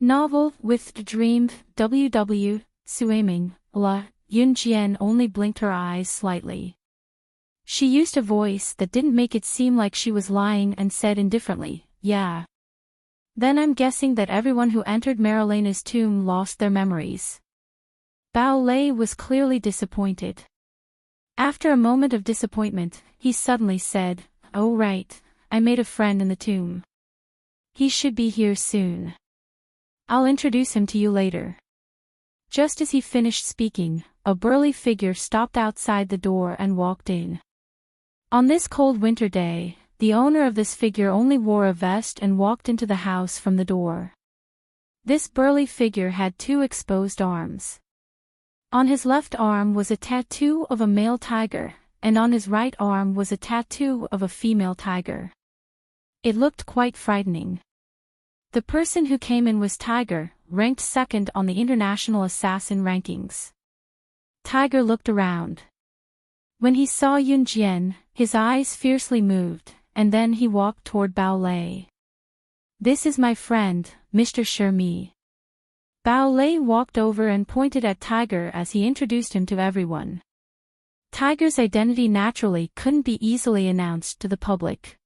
Novel, with Dream, W.W., Suaming, La, Yunjian only blinked her eyes slightly. She used a voice that didn't make it seem like she was lying and said indifferently, "Yeah. Then I'm guessing that everyone who entered Marilena's tomb lost their memories." Bao Lei was clearly disappointed. After a moment of disappointment, he suddenly said, "Oh right, I made a friend in the tomb. He should be here soon. I'll introduce him to you later." Just as he finished speaking, a burly figure stopped outside the door and walked in. On this cold winter day, the owner of this figure only wore a vest and walked into the house from the door. This burly figure had 2 exposed arms. On his left arm was a tattoo of a male tiger, and on his right arm was a tattoo of a female tiger. It looked quite frightening. The person who came in was Tiger, ranked 2nd on the international assassin rankings. Tiger looked around. When he saw Yunjian, his eyes fiercely moved, and then he walked toward Bao Lei. "This is my friend, Mr. Shermi." Bao Lei walked over and pointed at Tiger as he introduced him to everyone. Tiger's identity naturally couldn't be easily announced to the public.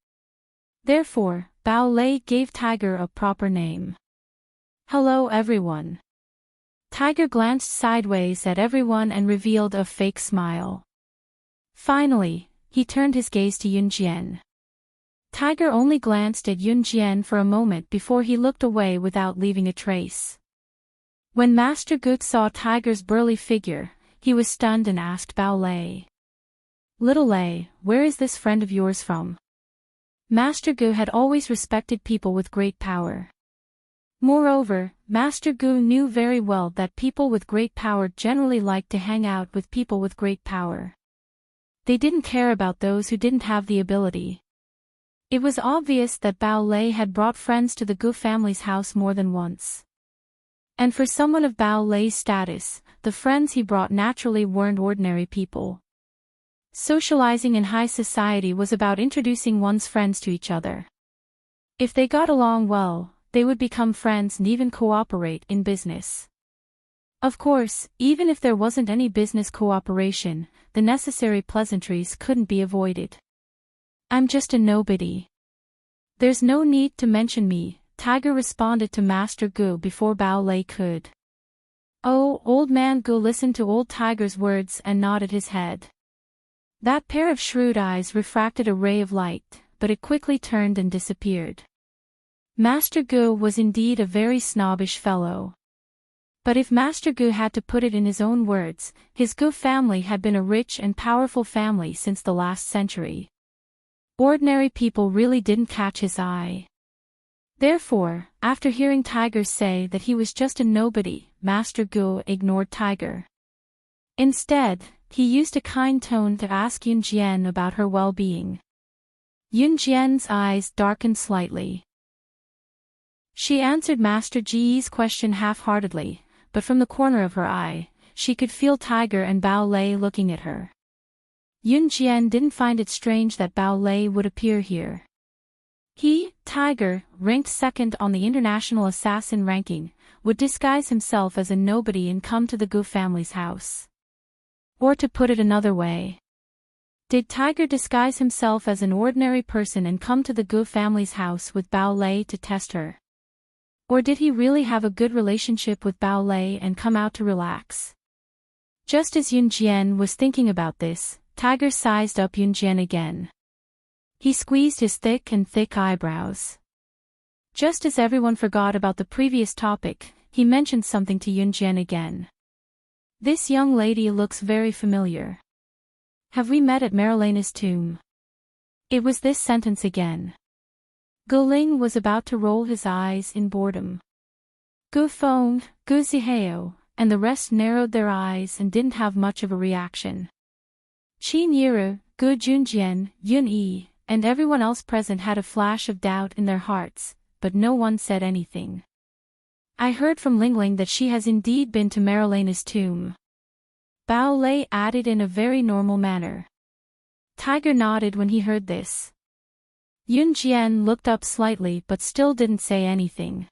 Therefore, Bao Lei gave Tiger a proper name. "Hello everyone." Tiger glanced sideways at everyone and revealed a fake smile. Finally, he turned his gaze to Yunjian. Tiger only glanced at Yunjian for a moment before he looked away without leaving a trace. When Master Gu saw Tiger's burly figure, he was stunned and asked Bao Lei, "Little Lei, where is this friend of yours from?" Master Gu had always respected people with great power. Moreover, Master Gu knew very well that people with great power generally liked to hang out with people with great power. They didn't care about those who didn't have the ability. It was obvious that Bao Lei had brought friends to the Gu family's house more than once. And for someone of Bao Lei's status, the friends he brought naturally weren't ordinary people. Socializing in high society was about introducing one's friends to each other. If they got along well, they would become friends and even cooperate in business. Of course, even if there wasn't any business cooperation, the necessary pleasantries couldn't be avoided. "I'm just a nobody. There's no need to mention me," Tiger responded to Master Gu before Bao Lei could. Oh, old man Gu listened to old Tiger's words and nodded his head. That pair of shrewd eyes refracted a ray of light, but it quickly turned and disappeared. Master Gu was indeed a very snobbish fellow. But if Master Gu had to put it in his own words, his Gu family had been a rich and powerful family since the last century. Ordinary people really didn't catch his eye. Therefore, after hearing Tiger say that he was just a nobody, Master Gu ignored Tiger. Instead, he used a kind tone to ask Yun Jian about her well-being. Yun Jian's eyes darkened slightly. She answered Master Ji's question half-heartedly, but from the corner of her eye, she could feel Tiger and Bao Lei looking at her. Yun Jian didn't find it strange that Bao Lei would appear here. He, Tiger, ranked second on the international assassin ranking, would disguise himself as a nobody and come to the Gu family's house. Or to put it another way. Did Tiger disguise himself as an ordinary person and come to the Gu family's house with Bao Lei to test her? Or did he really have a good relationship with Bao Lei and come out to relax? Just as Yun Jian was thinking about this, Tiger sized up Yun Jian again. He squeezed his thick eyebrows. Just as everyone forgot about the previous topic, he mentioned something to Yun Jian again. This young lady looks very familiar. Have we met at Marilena's tomb? It was this sentence again. Gu Ling was about to roll his eyes in boredom. Gu Feng, Gu Zihao, and the rest narrowed their eyes and didn't have much of a reaction. Qin Yiru, Gu Junjian, Yun Yi, and everyone else present had a flash of doubt in their hearts, but no one said anything. I heard from Lingling that she has indeed been to Marilena's tomb. Bao Lei added in a very normal manner. Tiger nodded when he heard this. Yun Jian looked up slightly but still didn't say anything.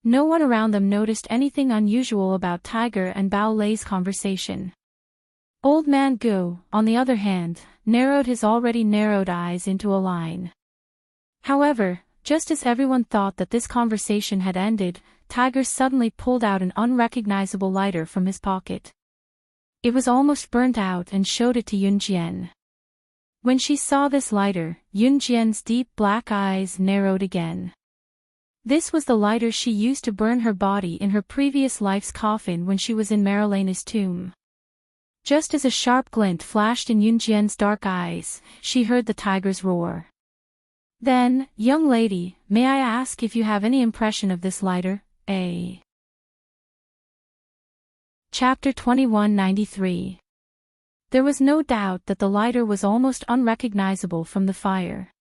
No one around them noticed anything unusual about Tiger and Bao Lei's conversation. Old man Gu, on the other hand, narrowed his already narrowed eyes into a line. However, just as everyone thought that this conversation had ended, Tiger suddenly pulled out an unrecognizable lighter from his pocket. It was almost burnt out and showed it to Yun Jian. When she saw this lighter, Yun Jian's deep black eyes narrowed again. This was the lighter she used to burn her body in her previous life's coffin when she was in Marilena's tomb. Just as a sharp glint flashed in Yun Jian's dark eyes, she heard the tiger's roar. Then, young lady, may I ask if you have any impression of this lighter, eh? Chapter 2193. There was no doubt that the lighter was almost unrecognizable from the fire.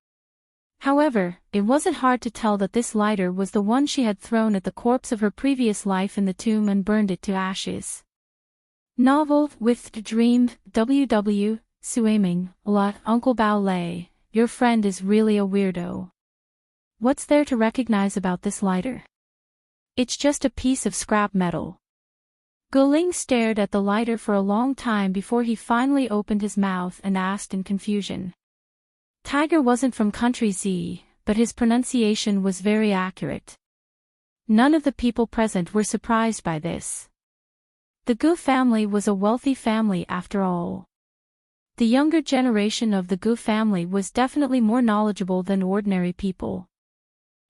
However, it wasn't hard to tell that this lighter was the one she had thrown at the corpse of her previous life in the tomb and burned it to ashes. Novel with Dream, W.W. Suaming, lot Uncle Bao Lei, your friend is really a weirdo. What's there to recognize about this lighter? It's just a piece of scrap metal. Gu Ling stared at the lighter for a long time before he finally opened his mouth and asked in confusion. Tiger wasn't from country Z, but his pronunciation was very accurate. None of the people present were surprised by this. The Gu family was a wealthy family after all. The younger generation of the Gu family was definitely more knowledgeable than ordinary people.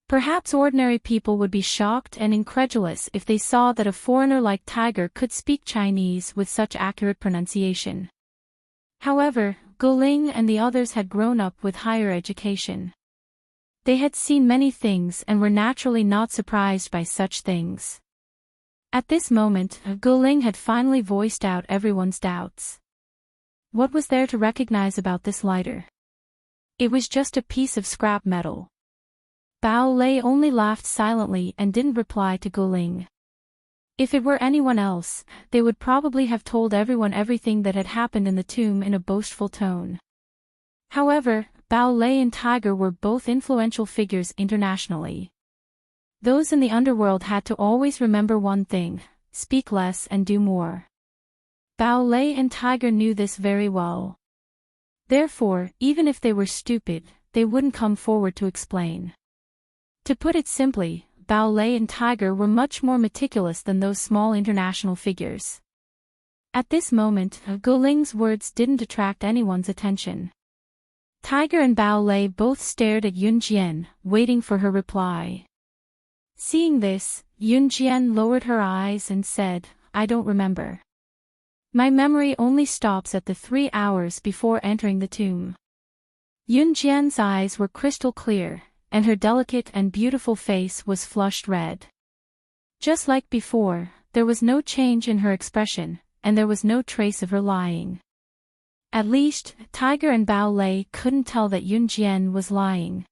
Perhaps ordinary people would be shocked and incredulous if they saw that a foreigner like Tiger could speak Chinese with such accurate pronunciation. However, Gu Ling and the others had grown up with higher education. They had seen many things and were naturally not surprised by such things. At this moment, Gu Ling had finally voiced out everyone's doubts. What was there to recognize about this lighter? It was just a piece of scrap metal. Bao Lei only laughed silently and didn't reply to Gu Ling. If it were anyone else, they would probably have told everyone everything that had happened in the tomb in a boastful tone. However, Bao Lei and Tiger were both influential figures internationally. Those in the underworld had to always remember one thing: speak less and do more. Bao Lei and Tiger knew this very well. Therefore, even if they were stupid, they wouldn't come forward to explain. To put it simply, Bao Lei and Tiger were much more meticulous than those small international figures. At this moment, Go Ling's words didn't attract anyone's attention. Tiger and Bao Lei both stared at Yun Jian, waiting for her reply. Seeing this, Yun Jian lowered her eyes and said, "I don't remember. My memory only stops at the 3 hours before entering the tomb." Yun Jian's eyes were crystal clear, and her delicate and beautiful face was flushed red. Just like before, there was no change in her expression, and there was no trace of her lying. At least, Tiger and Bao Lei couldn't tell that Yun Jian was lying.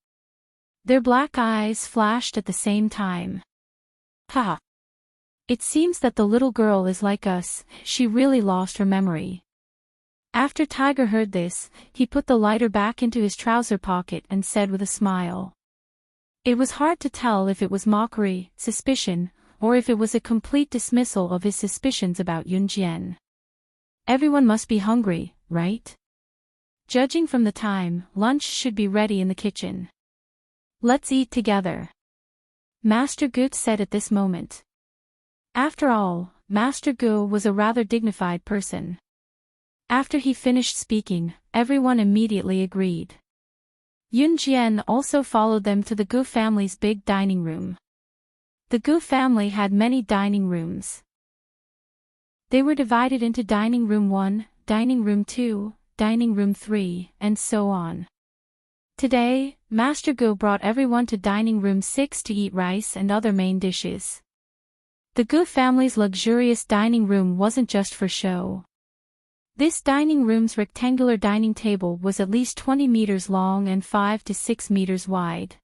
Their black eyes flashed at the same time. Ha! It seems that the little girl is like us, she really lost her memory. After Tiger heard this, he put the lighter back into his trouser pocket and said with a smile. It was hard to tell if it was mockery, suspicion, or if it was a complete dismissal of his suspicions about Yun Jian. Everyone must be hungry, right? Judging from the time, lunch should be ready in the kitchen. Let's eat together, Master Gu said at this moment. After all, Master Gu was a rather dignified person. After he finished speaking, everyone immediately agreed. Yun Jian also followed them to the Gu family's big dining room. The Gu family had many dining rooms. They were divided into Dining Room 1, Dining Room 2, Dining Room 3, and so on. Today, Master Gu brought everyone to Dining Room 6 to eat rice and other main dishes. The Gu family's luxurious dining room wasn't just for show. This dining room's rectangular dining table was at least 20 meters long and 5 to 6 meters wide.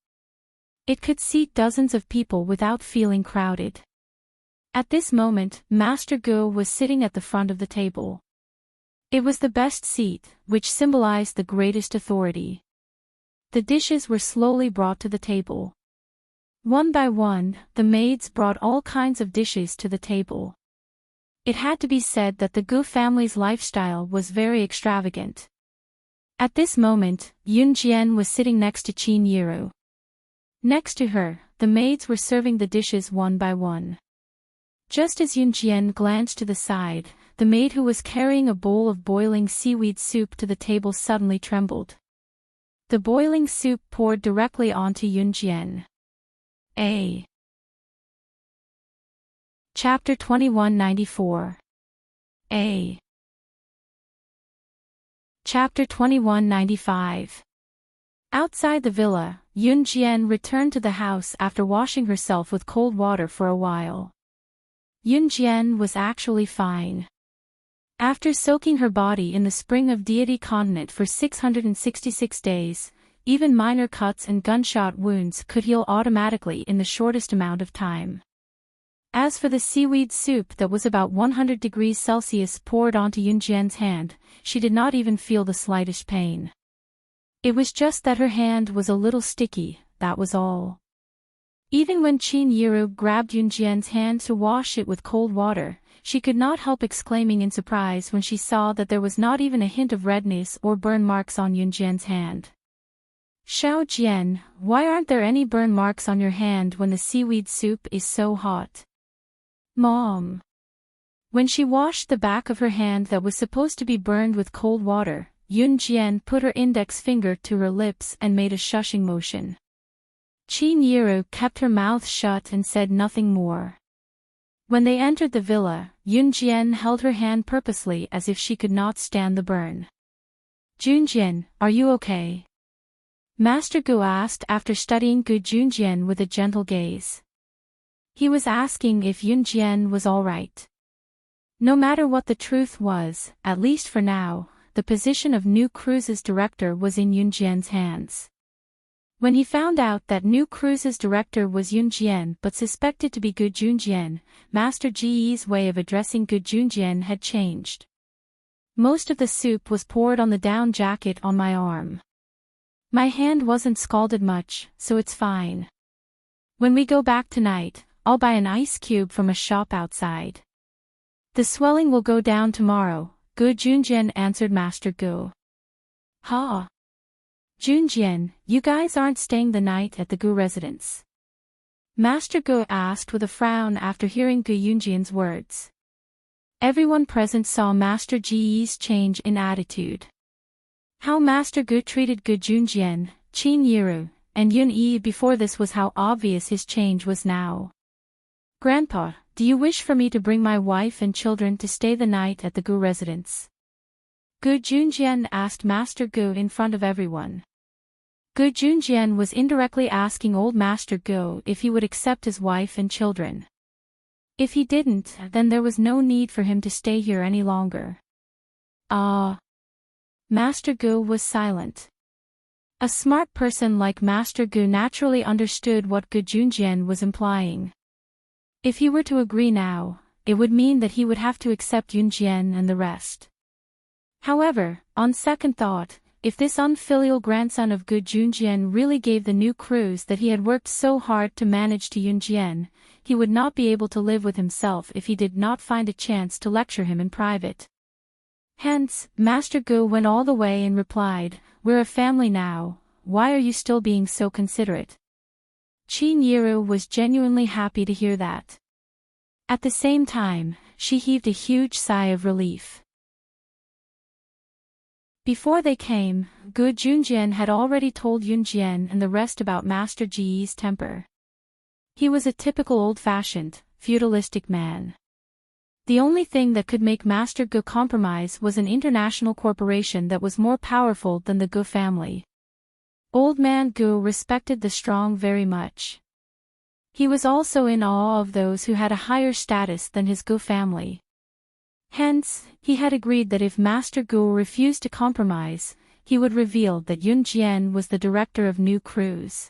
It could seat dozens of people without feeling crowded. At this moment, Master Gu was sitting at the front of the table. It was the best seat, which symbolized the greatest authority. The dishes were slowly brought to the table. One by one, the maids brought all kinds of dishes to the table. It had to be said that the Gu family's lifestyle was very extravagant. At this moment, Yun Jian was sitting next to Qin Yiru. Next to her, the maids were serving the dishes one by one. Just as Yun Jian glanced to the side, the maid who was carrying a bowl of boiling seaweed soup to the table suddenly trembled. The boiling soup poured directly onto Yun Jian. Chapter 2194. Chapter 2195. Outside the villa, Yun Jian returned to the house after washing herself with cold water for a while. Yun Jian was actually fine. After soaking her body in the spring of Deity Continent for 666 days, even minor cuts and gunshot wounds could heal automatically in the shortest amount of time. As for the seaweed soup that was about 100 degrees Celsius poured onto Yun Jian's hand, she did not even feel the slightest pain. It was just that her hand was a little sticky, that was all. Even when Qin Yiru grabbed Yun Jian's hand to wash it with cold water, she could not help exclaiming in surprise when she saw that there was not even a hint of redness or burn marks on Yun Jian's hand. "Xiao Jian, why aren't there any burn marks on your hand when the seaweed soup is so hot?" "Mom." When she washed the back of her hand that was supposed to be burned with cold water, Yun Jian put her index finger to her lips and made a shushing motion. Qin Yiru kept her mouth shut and said nothing more. When they entered the villa, Yun Jian held her hand purposely as if she could not stand the burn. "Junjian, are you okay?" Master Gu asked after studying Gu Junjian with a gentle gaze. He was asking if Yun Jian was all right. No matter what the truth was, at least for now, the position of New Cruise's director was in Yun Jian's hands. When he found out that New Cruise's director was Yun Jian but suspected to be Gu Junjian, Master Ji's way of addressing Gu Junjian had changed. "Most of the soup was poured on the down jacket on my arm. My hand wasn't scalded much, so it's fine. When we go back tonight, I'll buy an ice cube from a shop outside. The swelling will go down tomorrow," Gu Junjian answered Master Gu. "Ha! Junjian, you guys aren't staying the night at the Gu residence?" Master Go asked with a frown after hearing Gu Yunjian's words. Everyone present saw Master Ji's change in attitude. How Master Gu treated Gu Junjian, Qin Yiru, and Yun Yi before this was how obvious his change was now. Grandpa, do you wish for me to bring my wife and children to stay the night at the Gu residence? Gu Junjian asked Master Gu in front of everyone. Gu Junjian was indirectly asking old Master Gu if he would accept his wife and children. If he didn't, then there was no need for him to stay here any longer. Master Gu was silent. A smart person like Master Gu naturally understood what Gu Junjian was implying. If he were to agree now, it would mean that he would have to accept Yunjian and the rest. However, on second thought, if this unfilial grandson of Gu Junjian really gave the new cruise that he had worked so hard to manage to Yunjian, he would not be able to live with himself if he did not find a chance to lecture him in private. Hence, Master Gu went all the way and replied, "We're a family now, why are you still being so considerate?" Qin Yiru was genuinely happy to hear that. At the same time, she heaved a huge sigh of relief. Before they came, Gu Junjian had already told Yunjian and the rest about Master Ji's temper. He was a typical old-fashioned, feudalistic man. The only thing that could make Master Gu compromise was an international corporation that was more powerful than the Gu family. Old man Gu respected the strong very much. He was also in awe of those who had a higher status than his Gu family. Hence, he had agreed that if Master Gu refused to compromise, he would reveal that Yunjian was the director of new cruise.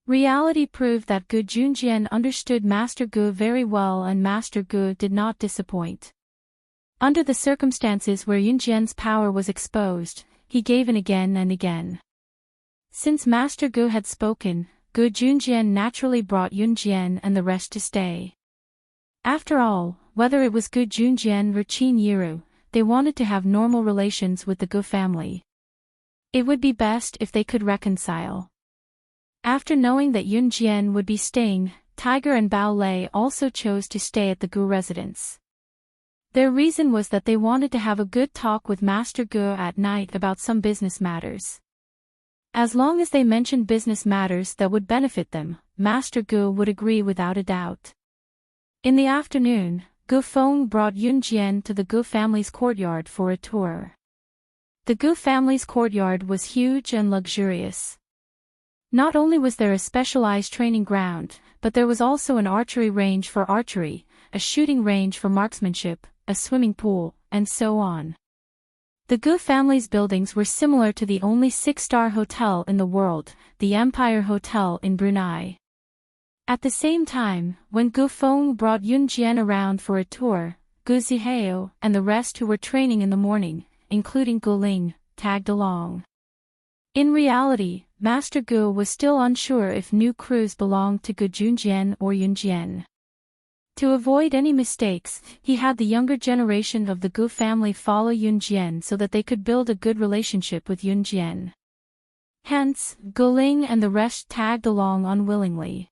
Reality proved that Gu Junjian understood Master Gu very well and Master Gu did not disappoint. Under the circumstances where Yunjian's power was exposed, he gave in again and again. Since Master Gu had spoken, Gu Junjian naturally brought Yunjian and the rest to stay. After all, whether it was Gu Junjian or Qin Yiru, they wanted to have normal relations with the Gu family. It would be best if they could reconcile. After knowing that Yunjian would be staying, Tiger and Bao Lei also chose to stay at the Gu residence. Their reason was that they wanted to have a good talk with Master Gu at night about some business matters. As long as they mentioned business matters that would benefit them, Master Gu would agree without a doubt. In the afternoon, Gu Feng brought Yunjian to the Gu family's courtyard for a tour. The Gu family's courtyard was huge and luxurious. Not only was there a specialized training ground, but there was also an archery range for archery, a shooting range for marksmanship, a swimming pool, and so on. The Gu family's buildings were similar to the only six-star hotel in the world, the Empire Hotel in Brunei. At the same time, when Gu Feng brought Yunjian around for a tour, Gu Zihao and the rest who were training in the morning, including Gu Ling, tagged along. In reality, Master Gu was still unsure if new cruise belonged to Gu Junjian or Yunjian. To avoid any mistakes, he had the younger generation of the Gu family follow Yunjian so that they could build a good relationship with Yunjian. Hence, Gu Ling and the rest tagged along unwillingly.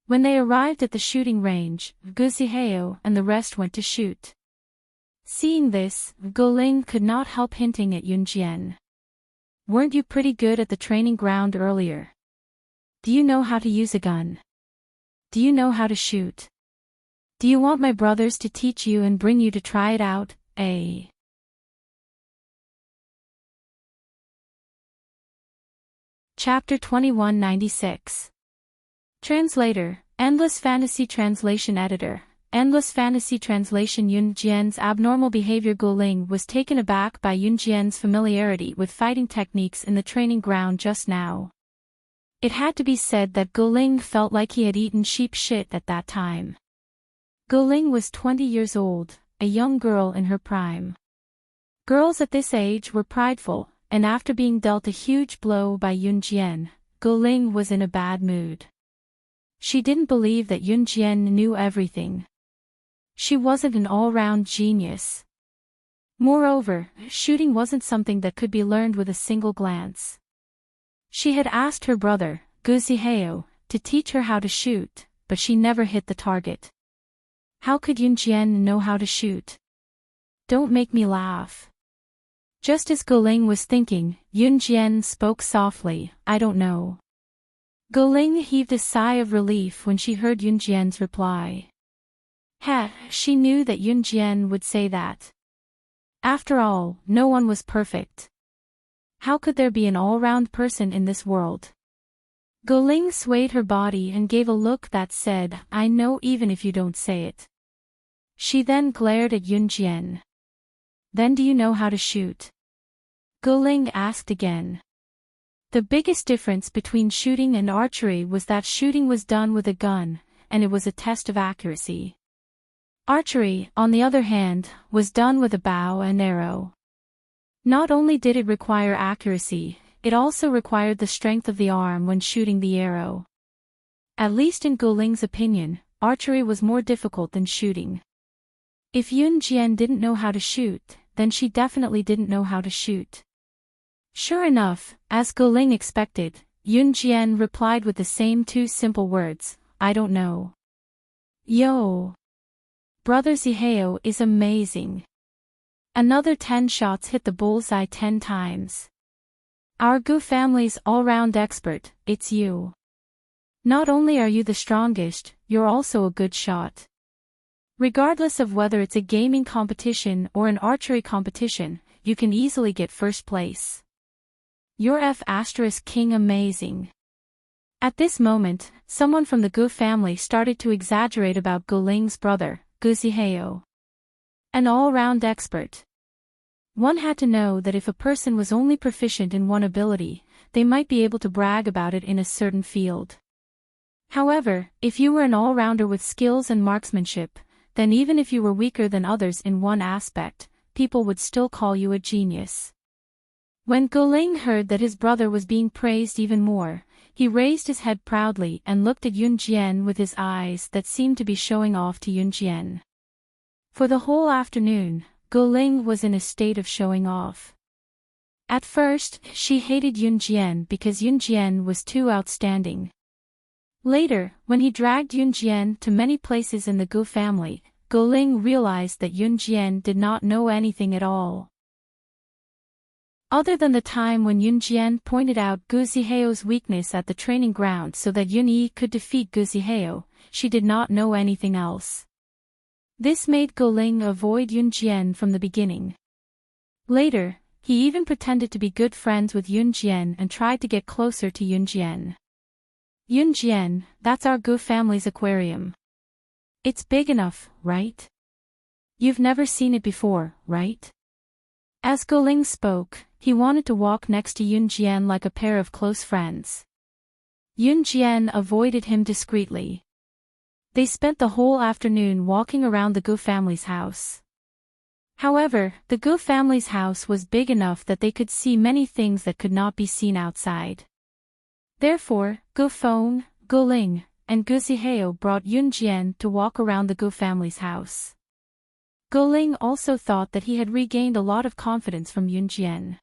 When they arrived at the shooting range, Gu Zihao and the rest went to shoot. Seeing this, Gu Ling could not help hinting at Yunjian. "Weren't you pretty good at the training ground earlier? Do you know how to use a gun? Do you know how to shoot? Do you want my brothers to teach you and bring you to try it out, eh?" Chapter 2196. Translator, Endless Fantasy Translation Editor, Endless Fantasy Translation. Yunjian's abnormal behavior. Gu Ling was taken aback by Yunjian's familiarity with fighting techniques in the training ground just now. It had to be said that Gu Ling felt like he had eaten sheep shit at that time. Gu Ling was 20 years old, a young girl in her prime. Girls at this age were prideful, and after being dealt a huge blow by Yunjian, Gu Ling was in a bad mood. She didn't believe that Yunjian knew everything. She wasn't an all-round genius. Moreover, shooting wasn't something that could be learned with a single glance. She had asked her brother, Gu Zihao, to teach her how to shoot, but she never hit the target. How could Yunjian know how to shoot? Don't make me laugh. Just as Guling was thinking, Yunjian spoke softly, I don't know. Guling heaved a sigh of relief when she heard Yunjian's reply. She knew that Yunjian would say that. After all, no one was perfect. How could there be an all-round person in this world? Guling swayed her body and gave a look that said, I know even if you don't say it. She then glared at Yunjian. Then do you know how to shoot? Guling asked again. The biggest difference between shooting and archery was that shooting was done with a gun, and it was a test of accuracy. Archery, on the other hand, was done with a bow and arrow. Not only did it require accuracy, it also required the strength of the arm when shooting the arrow. At least in Guling's opinion, archery was more difficult than shooting. If Yunjian didn't know how to shoot, then she definitely didn't know how to shoot. Sure enough, as Guling expected, Yunjian replied with the same two simple words, I don't know. Yo! Brother Zihao is amazing. Another 10 shots hit the bullseye 10 times. Our Gu family's all-round expert, it's you. Not only are you the strongest, you're also a good shot. Regardless of whether it's a gaming competition or an archery competition, you can easily get first place. You're F*King amazing. At this moment, someone from the Gu family started to exaggerate about Guling's brother, Gu Zihao. An all-round expert. One had to know that if a person was only proficient in one ability, they might be able to brag about it in a certain field. However, if you were an all-rounder with skills and marksmanship, then even if you were weaker than others in one aspect, people would still call you a genius. When Guling heard that his brother was being praised even more, he raised his head proudly and looked at Yunjian with his eyes that seemed to be showing off to Yunjian. For the whole afternoon, Guling was in a state of showing off. At first, she hated Yunjian because Yunjian was too outstanding. Later, when he dragged Yunjian to many places in the Gu family, Guling realized that Yunjian did not know anything at all. Other than the time when Yunjian pointed out Gu Zihao's weakness at the training ground so that Yunyi could defeat Gu Zihao, she did not know anything else. This made Guling avoid Yunjian from the beginning. Later, he even pretended to be good friends with Yunjian and tried to get closer to Yunjian. Yunjian, that's our Gu family's aquarium. It's big enough, right? You've never seen it before, right? As Guling spoke, he wanted to walk next to Yunjian like a pair of close friends. Yunjian avoided him discreetly. They spent the whole afternoon walking around the Gu family's house. However, the Gu family's house was big enough that they could see many things that could not be seen outside. Therefore, Gu Feng, Guling, and Gu Zihao brought Yunjian to walk around the Gu family's house. Guling also thought that he had regained a lot of confidence from Yunjian.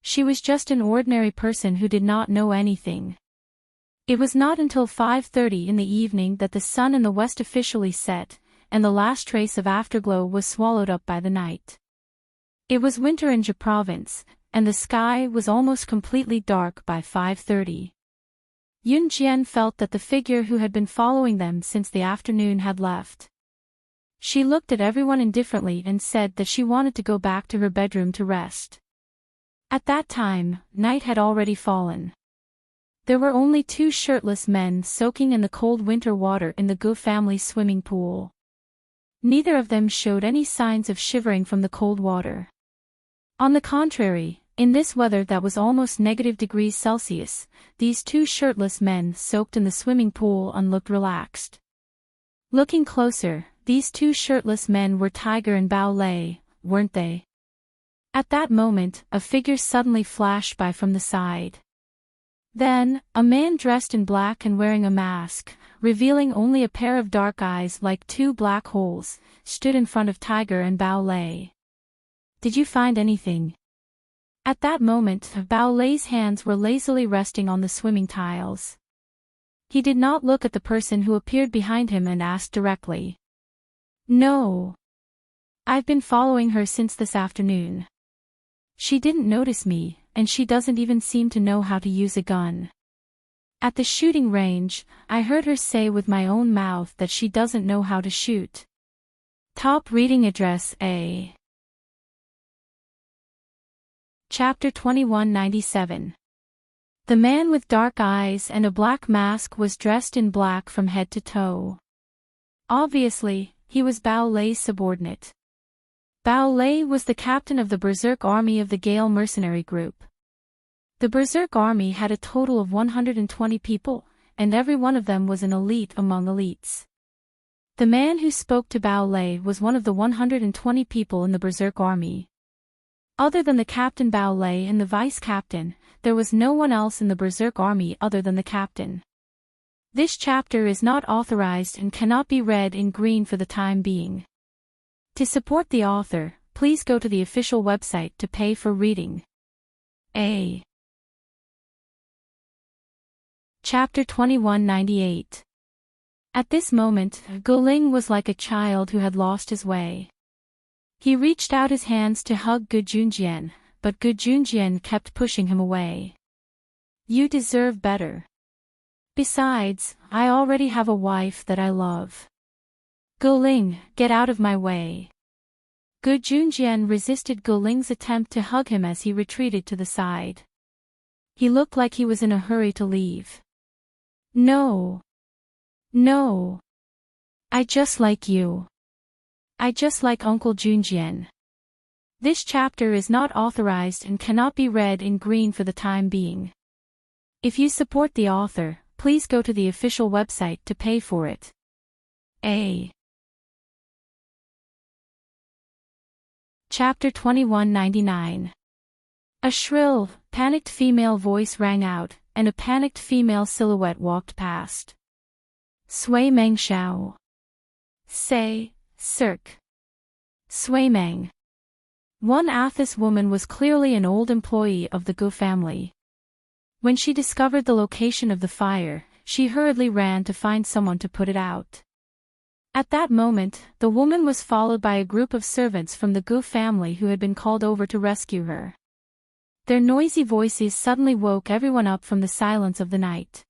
She was just an ordinary person who did not know anything. It was not until 5:30 in the evening that the sun in the west officially set, and the last trace of afterglow was swallowed up by the night. It was winter in Zhe province, and the sky was almost completely dark by 5:30. Yunjian felt that the figure who had been following them since the afternoon had left. She looked at everyone indifferently and said that she wanted to go back to her bedroom to rest. At that time, night had already fallen. There were only 2 shirtless men soaking in the cold winter water in the Gu family swimming pool. Neither of them showed any signs of shivering from the cold water. On the contrary, in this weather that was almost -°C, these 2 shirtless men soaked in the swimming pool and looked relaxed. Looking closer, these 2 shirtless men were Tiger and Bao Lei, weren't they? At that moment, a figure suddenly flashed by from the side. Then, a man dressed in black and wearing a mask, revealing only a pair of dark eyes like 2 black holes, stood in front of Tiger and Bao Lei. Did you find anything? At that moment, Bao Lei's hands were lazily resting on the swimming tiles. He did not look at the person who appeared behind him and asked directly. No. I've been following her since this afternoon. She didn't notice me, and she doesn't even seem to know how to use a gun. At the shooting range, I heard her say with my own mouth that she doesn't know how to shoot. Top reading address A. Chapter 2197. The man with dark eyes and a black mask was dressed in black from head to toe. Obviously, he was Bao Lei's subordinate. Bao Lei was the captain of the Berserk army of the Gale mercenary group. The Berserk army had a total of 120 people, and every one of them was an elite among elites. The man who spoke to Bao Lei was one of the 120 people in the Berserk army. Other than the captain Bao Lei and the vice-captain, there was no one else in the Berserk army other than the captain. This chapter is not authorized and cannot be read in green for the time being. To support the author, please go to the official website to pay for reading. A. Chapter 2198. At this moment, Guling was like a child who had lost his way. He reached out his hands to hug Gu Junjian, but Gu Junjian kept pushing him away. You deserve better. Besides, I already have a wife that I love. Guling, get out of my way. Gu Junjian resisted Guling's attempt to hug him as he retreated to the side. He looked like he was in a hurry to leave. No. No. I just like you. I just like Uncle Junjian. This chapter is not authorized and cannot be read in green for the time being. If you support the author, please go to the official website to pay for it. A. Chapter 2199. A shrill, panicked female voice rang out, and a panicked female silhouette walked past. Sui Meng Xiao. Say, Cirque. Sui Meng. One Athos woman was clearly an old employee of the Gu family. When she discovered the location of the fire, she hurriedly ran to find someone to put it out. At that moment, the woman was followed by a group of servants from the Gu family who had been called over to rescue her. Their noisy voices suddenly woke everyone up from the silence of the night.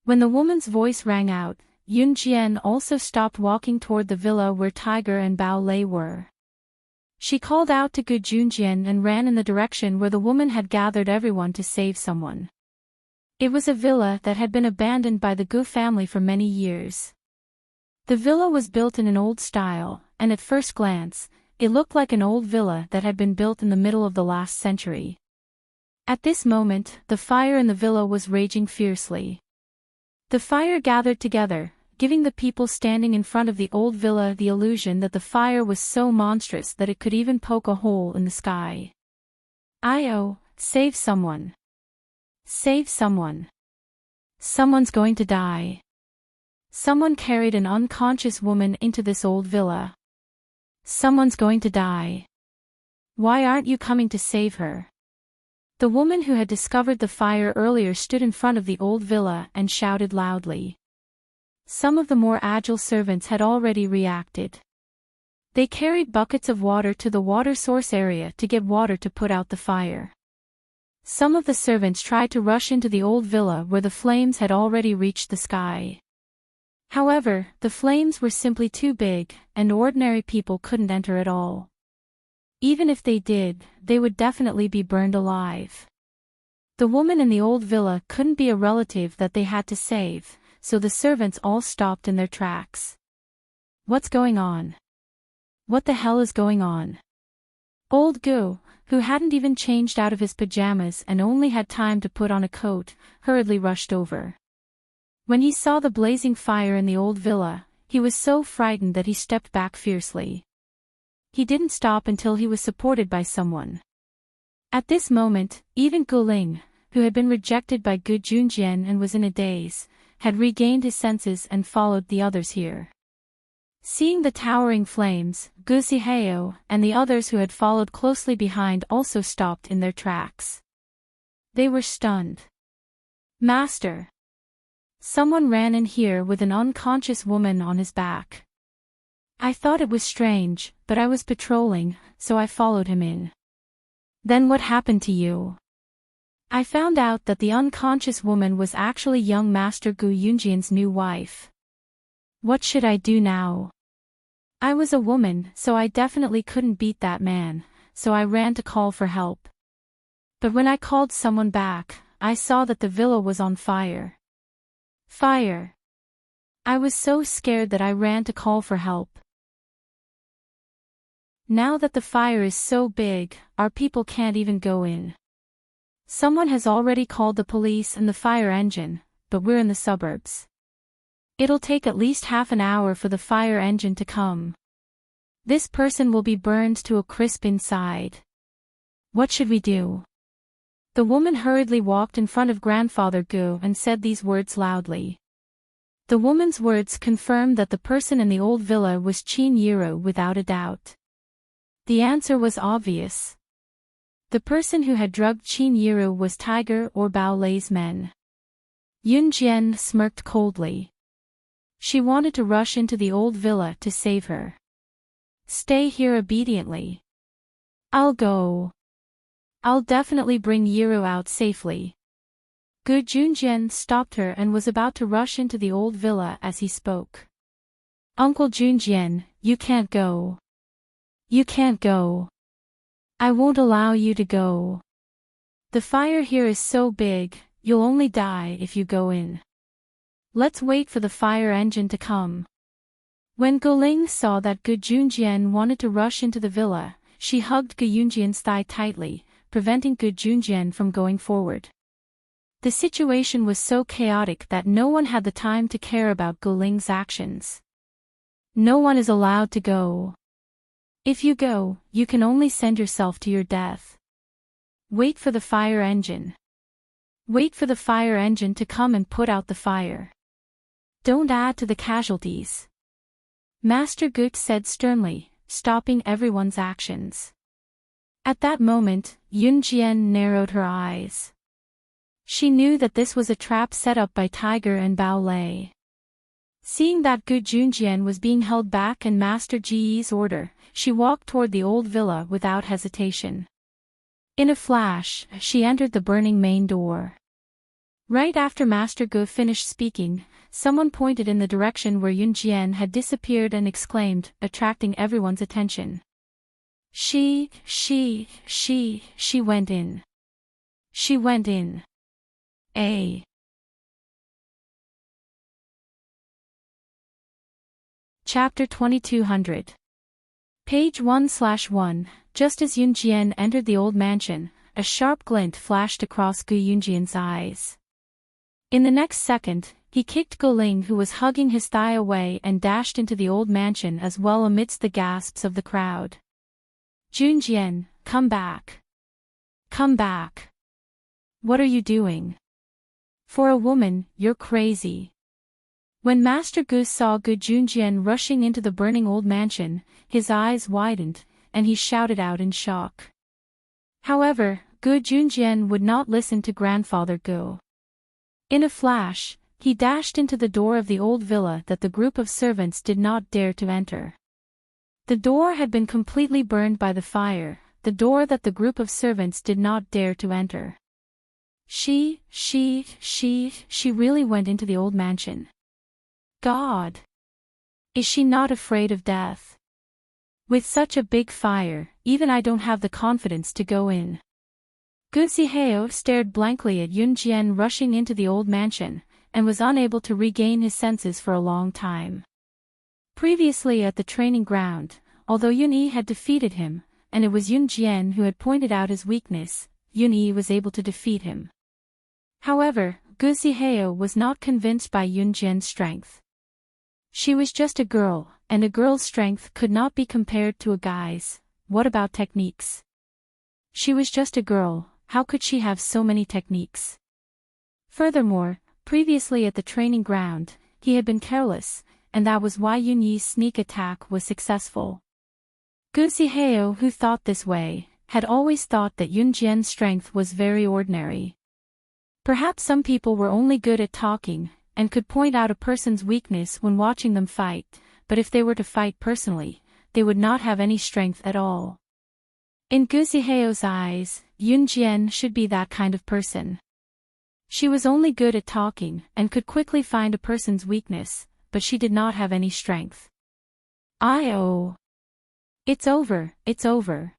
When the woman's voice rang out, Yun Jian also stopped walking toward the villa where Tiger and Bao Lei were. She called out to Gu Junjian and ran in the direction where the woman had gathered everyone to save someone. It was a villa that had been abandoned by the Gu family for many years. The villa was built in an old style, and at first glance, it looked like an old villa that had been built in the middle of the last century. At this moment, the fire in the villa was raging fiercely. The fire gathered together, giving the people standing in front of the old villa the illusion that the fire was so monstrous that it could even poke a hole in the sky. Io, save someone. Save someone. Someone's going to die. Someone carried an unconscious woman into this old villa. Someone's going to die. Why aren't you coming to save her? The woman who had discovered the fire earlier stood in front of the old villa and shouted loudly. Some of the more agile servants had already reacted. They carried buckets of water to the water source area to get water to put out the fire. Some of the servants tried to rush into the old villa where the flames had already reached the sky. However, the flames were simply too big, and ordinary people couldn't enter at all. Even if they did, they would definitely be burned alive. The woman in the old villa couldn't be a relative that they had to save, so the servants all stopped in their tracks. What's going on? What the hell is going on? Old Gu, who hadn't even changed out of his pajamas and only had time to put on a coat, hurriedly rushed over. When he saw the blazing fire in the old villa, he was so frightened that he stepped back fiercely. He didn't stop until he was supported by someone. At this moment, even Guling, who had been rejected by Gu Junjian and was in a daze, had regained his senses and followed the others here. Seeing the towering flames, Gu Zihao and the others who had followed closely behind also stopped in their tracks. They were stunned. Master! Someone ran in here with an unconscious woman on his back. I thought it was strange, but I was patrolling, so I followed him in. Then what happened to you? I found out that the unconscious woman was actually young Master Gu Yunjian's new wife. What should I do now? I was a woman, so I definitely couldn't beat that man, so I ran to call for help. But when I called someone back, I saw that the villa was on fire. Fire! I was so scared that I ran to call for help. Now that the fire is so big, our people can't even go in. Someone has already called the police and the fire engine, but we're in the suburbs. It'll take at least half an hour for the fire engine to come. This person will be burned to a crisp inside. What should we do? The woman hurriedly walked in front of Grandfather Gu and said these words loudly. The woman's words confirmed that the person in the old villa was Qin Yiro without a doubt. The answer was obvious. The person who had drugged Qin Yiro was Tiger or Bao Lei's men. Yun Jian smirked coldly. She wanted to rush into the old villa to save her. Stay here obediently. I'll go. I'll definitely bring Yiro out safely. Gu Junjian stopped her and was about to rush into the old villa as he spoke. Uncle Junjian, you can't go. You can't go. I won't allow you to go. The fire here is so big, you'll only die if you go in. Let's wait for the fire engine to come. When Guling saw that Gu Junjian wanted to rush into the villa, she hugged Gu Yunjian's thigh tightly, preventing Gu Junjian from going forward. The situation was so chaotic that no one had the time to care about Guling's actions. No one is allowed to go. If you go, you can only send yourself to your death. Wait for the fire engine. Wait for the fire engine to come and put out the fire. Don't add to the casualties. Master Gut said sternly, stopping everyone's actions. At that moment, Yun Jian narrowed her eyes. She knew that this was a trap set up by Tiger and Bao Lei. Seeing that Gu Junjian was being held back and Master Ji's order, she walked toward the old villa without hesitation. In a flash, she entered the burning main door. Right after Master Gu finished speaking, someone pointed in the direction where Yun Jian had disappeared and exclaimed, attracting everyone's attention. She went in. She went in. Chapter 2200. Page 1/1. Just as Yun Jian entered the old mansion, a sharp glint flashed across Gu Yunjian's eyes. In the next second, he kicked Guling who was hugging his thigh away and dashed into the old mansion as well amidst the gasps of the crowd. Junjian, come back. Come back. What are you doing? For a woman, you're crazy. When Master Gu saw Gu Junjian rushing into the burning old mansion, his eyes widened, and he shouted out in shock. However, Gu Junjian would not listen to Grandfather Gu. In a flash, he dashed into the door of the old villa that the group of servants did not dare to enter. The door had been completely burned by the fire, the door that the group of servants did not dare to enter. She really went into the old mansion. God! Is she not afraid of death? With such a big fire, even I don't have the confidence to go in. Gu Zihao stared blankly at Yun Jian rushing into the old mansion, and was unable to regain his senses for a long time. Previously at the training ground, although Yun Yi had defeated him, and it was Yun Jian who had pointed out his weakness, Yun Yi was able to defeat him. However, Gu Zihao was not convinced by Yun Jian's strength. She was just a girl, and a girl's strength could not be compared to a guy's. What about techniques? She was just a girl, how could she have so many techniques? Furthermore, previously at the training ground, he had been careless, and that was why Yun Yi's sneak attack was successful. Gu Zihao, who thought this way, had always thought that Yun Jian's strength was very ordinary. Perhaps some people were only good at talking, and could point out a person's weakness when watching them fight, but if they were to fight personally, they would not have any strength at all. In Gu Ziheo's eyes, Yun Jian should be that kind of person. She was only good at talking and could quickly find a person's weakness, but she did not have any strength. It's over, it's over.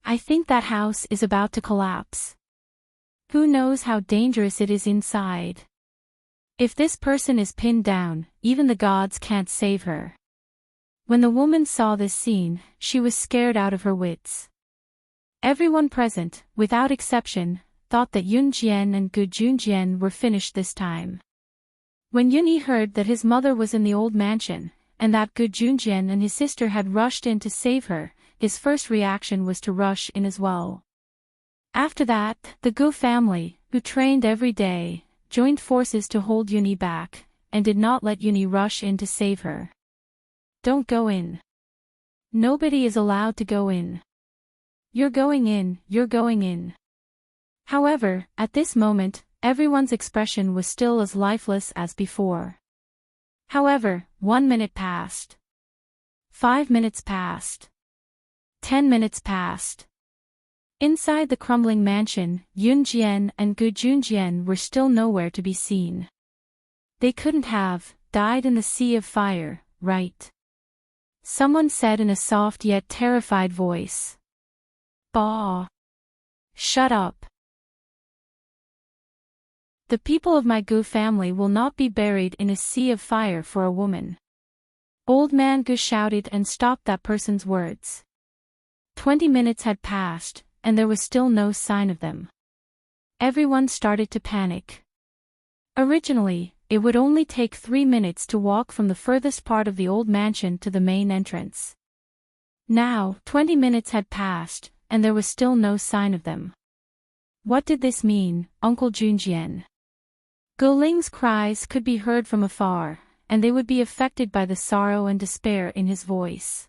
I think that house is about to collapse. Who knows how dangerous it is inside? If this person is pinned down, even the gods can't save her. When the woman saw this scene, she was scared out of her wits. Everyone present, without exception, thought that Yun Jian and Gu Junjian were finished this time. When Yun Yi heard that his mother was in the old mansion, and that Gu Junjian and his sister had rushed in to save her, his first reaction was to rush in as well. After that, the Gu family, who trained every day, joined forces to hold Yun Yi back, and did not let Yun Yi rush in to save her. Don't go in. Nobody is allowed to go in. You're going in, you're going in. However, at this moment, everyone's expression was still as lifeless as before. However, 1 minute passed. 5 minutes passed. 10 minutes passed. Inside the crumbling mansion, Yun Jian and Gu Junjian were still nowhere to be seen. They couldn't have died in the sea of fire, right? Someone said in a soft yet terrified voice. Bah! Shut up. The people of my Gu family will not be buried in a sea of fire for a woman. Old man Gu shouted and stopped that person's words. 20 minutes had passed, and there was still no sign of them. Everyone started to panic. Originally, it would only take 3 minutes to walk from the furthest part of the old mansion to the main entrance. Now, 20 minutes had passed, and there was still no sign of them. What did this mean, Uncle Junjian? Gu Ling's cries could be heard from afar, and they would be affected by the sorrow and despair in his voice.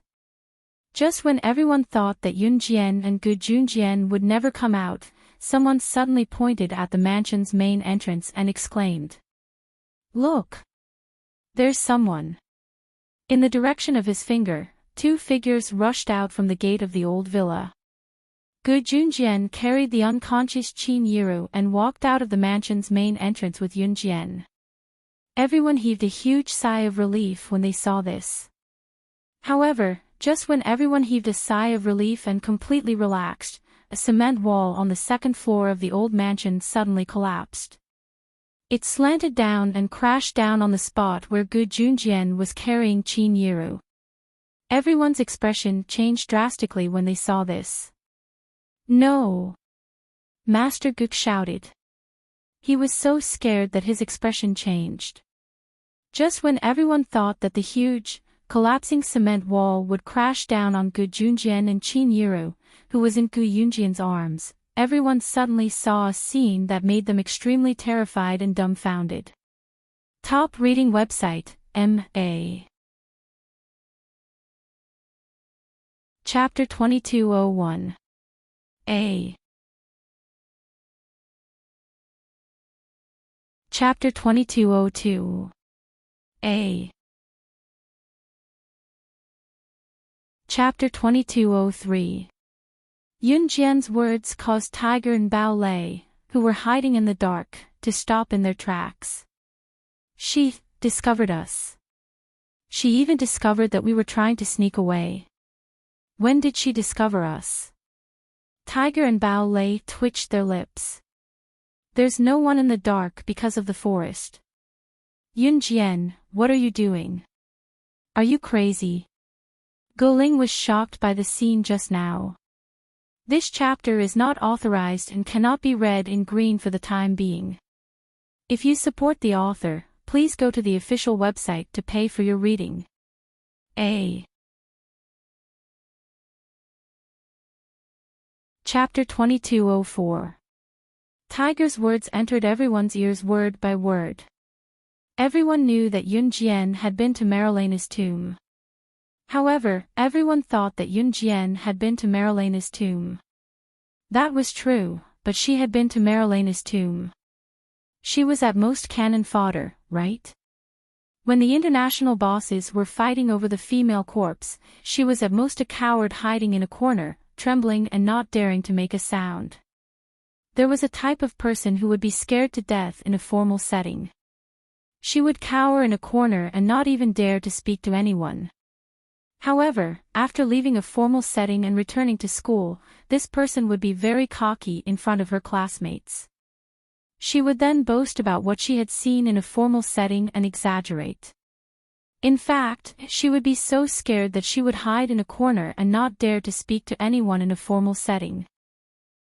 Just when everyone thought that Yun Jian and Gu Junjian would never come out, someone suddenly pointed at the mansion's main entrance and exclaimed. Look! There's someone. In the direction of his finger, 2 figures rushed out from the gate of the old villa. Gu Junjian carried the unconscious Qin Yiru and walked out of the mansion's main entrance with Yun Jian. Everyone heaved a huge sigh of relief when they saw this. However, just when everyone heaved a sigh of relief and completely relaxed, a cement wall on the second floor of the old mansion suddenly collapsed. It slanted down and crashed down on the spot where Gu Junjian was carrying Qin Yiru. Everyone's expression changed drastically when they saw this. No! Master Guk shouted. He was so scared that his expression changed. Just when everyone thought that the huge, collapsing cement wall would crash down on Gu Junjian and Qin Yiru, who was in Gu Yunjian's arms, everyone suddenly saw a scene that made them extremely terrified and dumbfounded. Top reading website, MA. Chapter 2201. A. Chapter 2202. A. Chapter 2203. Yun Jian's words caused Tiger and Bao Lei, who were hiding in the dark, to stop in their tracks. She discovered us. She even discovered that we were trying to sneak away. When did she discover us? Tiger and Bao Lei twitched their lips. There's no one in the dark because of the forest. Yun Jian, what are you doing? Are you crazy? Gu Ling was shocked by the scene just now. This chapter is not authorized and cannot be read in green for the time being. If you support the author, please go to the official website to pay for your reading. A. Chapter 2204. Tiger's words entered everyone's ears word by word. Everyone knew that Yun Jian had been to Marilena's tomb. However, everyone thought that Yun Jian had been to Marilena's tomb. That was true, but she had been to Marilena's tomb. She was at most cannon fodder, right? When the international bosses were fighting over the female corpse, she was at most a coward hiding in a corner, trembling and not daring to make a sound. There was a type of person who would be scared to death in a formal setting. She would cower in a corner and not even dare to speak to anyone. However, after leaving a formal setting and returning to school, this person would be very cocky in front of her classmates. She would then boast about what she had seen in a formal setting and exaggerate. In fact, she would be so scared that she would hide in a corner and not dare to speak to anyone in a formal setting.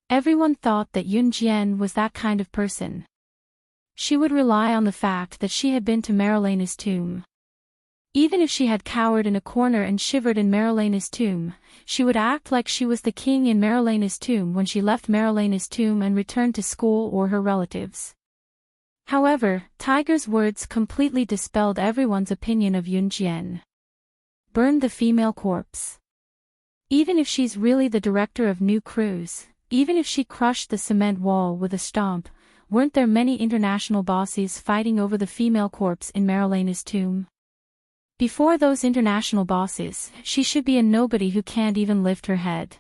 Everyone thought that Yun Jian was that kind of person. She would rely on the fact that she had been to Marilena's tomb. Even if she had cowered in a corner and shivered in Marilena's tomb, she would act like she was the king in Marilena's tomb when she left Marilena's tomb and returned to school or her relatives. However, Tiger's words completely dispelled everyone's opinion of Yun Jian. Burn the female corpse. Even if she's really the director of new crews, even if she crushed the cement wall with a stomp, weren't there many international bosses fighting over the female corpse in Marilena's tomb? Before those international bosses, she should be a nobody who can't even lift her head.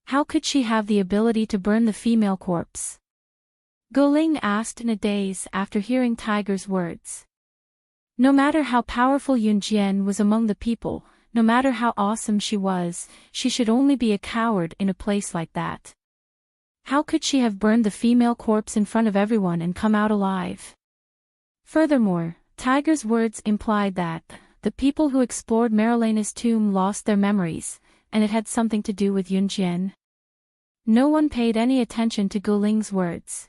How could she have the ability to burn the female corpse? Guling asked in a daze after hearing Tiger's words. No matter how powerful Yun Jian was among the people, no matter how awesome she was, she should only be a coward in a place like that. How could she have burned the female corpse in front of everyone and come out alive? Furthermore, Tiger's words implied that the people who explored Marilena's tomb lost their memories, and it had something to do with Yun Jian. No one paid any attention to Guling's words.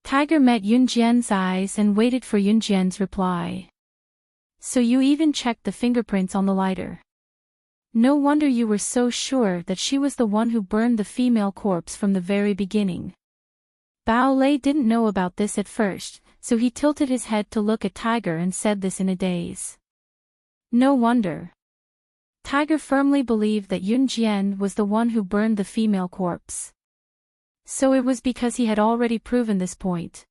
Tiger met Yun Jian's eyes and waited for Yun Jian's reply. So you even checked the fingerprints on the lighter. No wonder you were so sure that she was the one who burned the female corpse from the very beginning. Bao Lei didn't know about this at first, so he tilted his head to look at Tiger and said this in a daze. No wonder. Tiger firmly believed that Yun Jian was the one who burned the female corpse. So it was because he had already proven this point.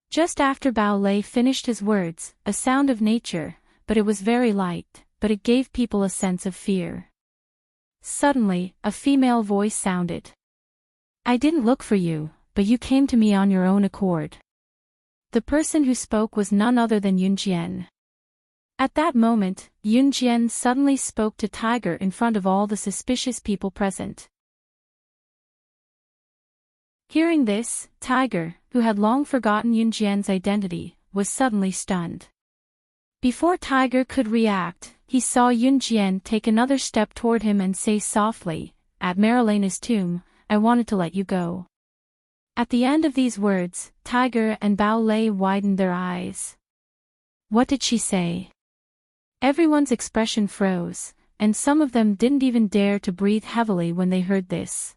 Just after Bao Lei finished his words, a sound of nature, but it was very light, but it gave people a sense of fear. Suddenly, a female voice sounded. I didn't look for you, but you came to me on your own accord. The person who spoke was none other than Yun Jian. At that moment, Yun Jian suddenly spoke to Tiger in front of all the suspicious people present. Hearing this, Tiger, who had long forgotten Yun Jian's identity, was suddenly stunned. Before Tiger could react, he saw Yun Jian take another step toward him and say softly, "At Marilena's tomb, I wanted to let you go." At the end of these words, Tiger and Bao Lei widened their eyes. What did she say? Everyone's expression froze, and some of them didn't even dare to breathe heavily when they heard this.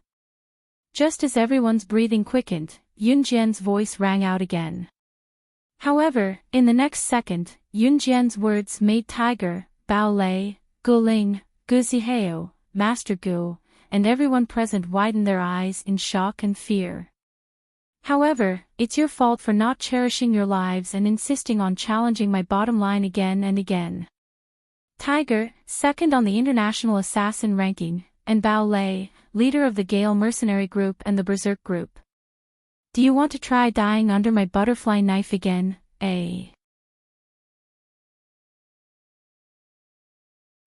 Just as everyone's breathing quickened, Yun Jian's voice rang out again. However, in the next second, Yun Jian's words made Tiger, Bao Lei, Guling, Gu Zihao, Master Gu, and everyone present widen their eyes in shock and fear. However, it's your fault for not cherishing your lives and insisting on challenging my bottom line again and again. Tiger, second on the international assassin ranking, and Bao Lei, leader of the Gale mercenary group and the Berserk group. Do you want to try dying under my butterfly knife again, eh?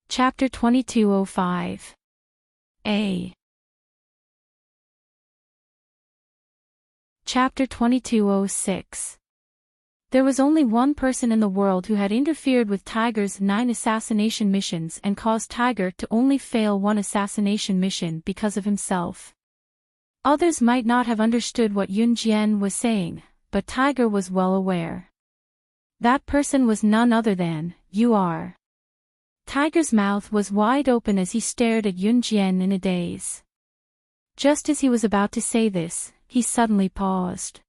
Chapter 2205. A. Chapter 2206. There was only one person in the world who had interfered with Tiger's 9 assassination missions and caused Tiger to only fail 1 assassination mission because of himself. Others might not have understood what Yun Jian was saying, but Tiger was well aware. That person was none other than, you are. Tiger's mouth was wide open as he stared at Yun Jian in a daze. Just as he was about to say this, he suddenly paused.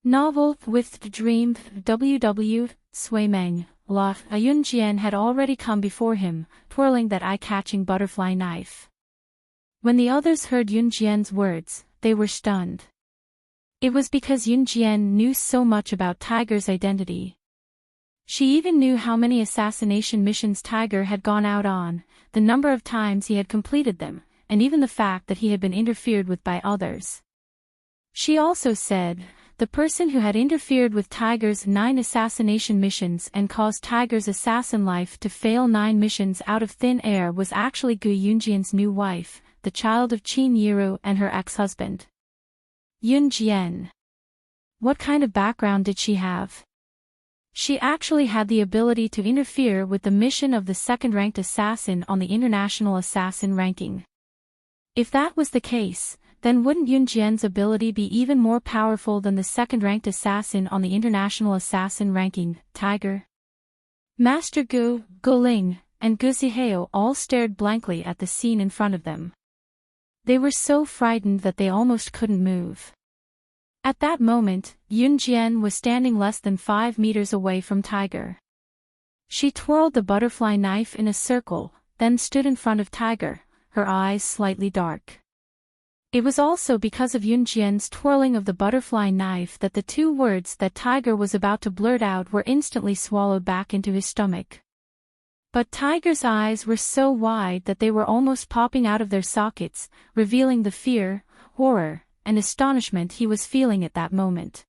Novel with Dream W.W. Sui-Meng, La Yun Jian had already come before him, twirling that eye-catching butterfly knife. When the others heard Yun Jian's words, they were stunned. It was because Yun Jian knew so much about Tiger's identity. She even knew how many assassination missions Tiger had gone out on, the number of times he had completed them, and even the fact that he had been interfered with by others. She also said, the person who had interfered with Tiger's 9 assassination missions and caused Tiger's assassin life to fail 9 missions out of thin air was actually Gu Yunjian's new wife, the child of Qin Yiru and her ex-husband. Yun Jian. What kind of background did she have? She actually had the ability to interfere with the mission of the second-ranked assassin on the international assassin ranking. If that was the case, then wouldn't Yun Jian's ability be even more powerful than the second-ranked assassin on the international assassin ranking, Tiger? Master Gu, Guling, and Gu Zihao all stared blankly at the scene in front of them. They were so frightened that they almost couldn't move. At that moment, Yun Jian was standing less than 5 meters away from Tiger. She twirled the butterfly knife in a circle, then stood in front of Tiger, her eyes slightly dark. It was also because of Yun Jian's twirling of the butterfly knife that the 2 words that Tiger was about to blurt out were instantly swallowed back into his stomach. But Tiger's eyes were so wide that they were almost popping out of their sockets, revealing the fear, horror, and astonishment he was feeling at that moment.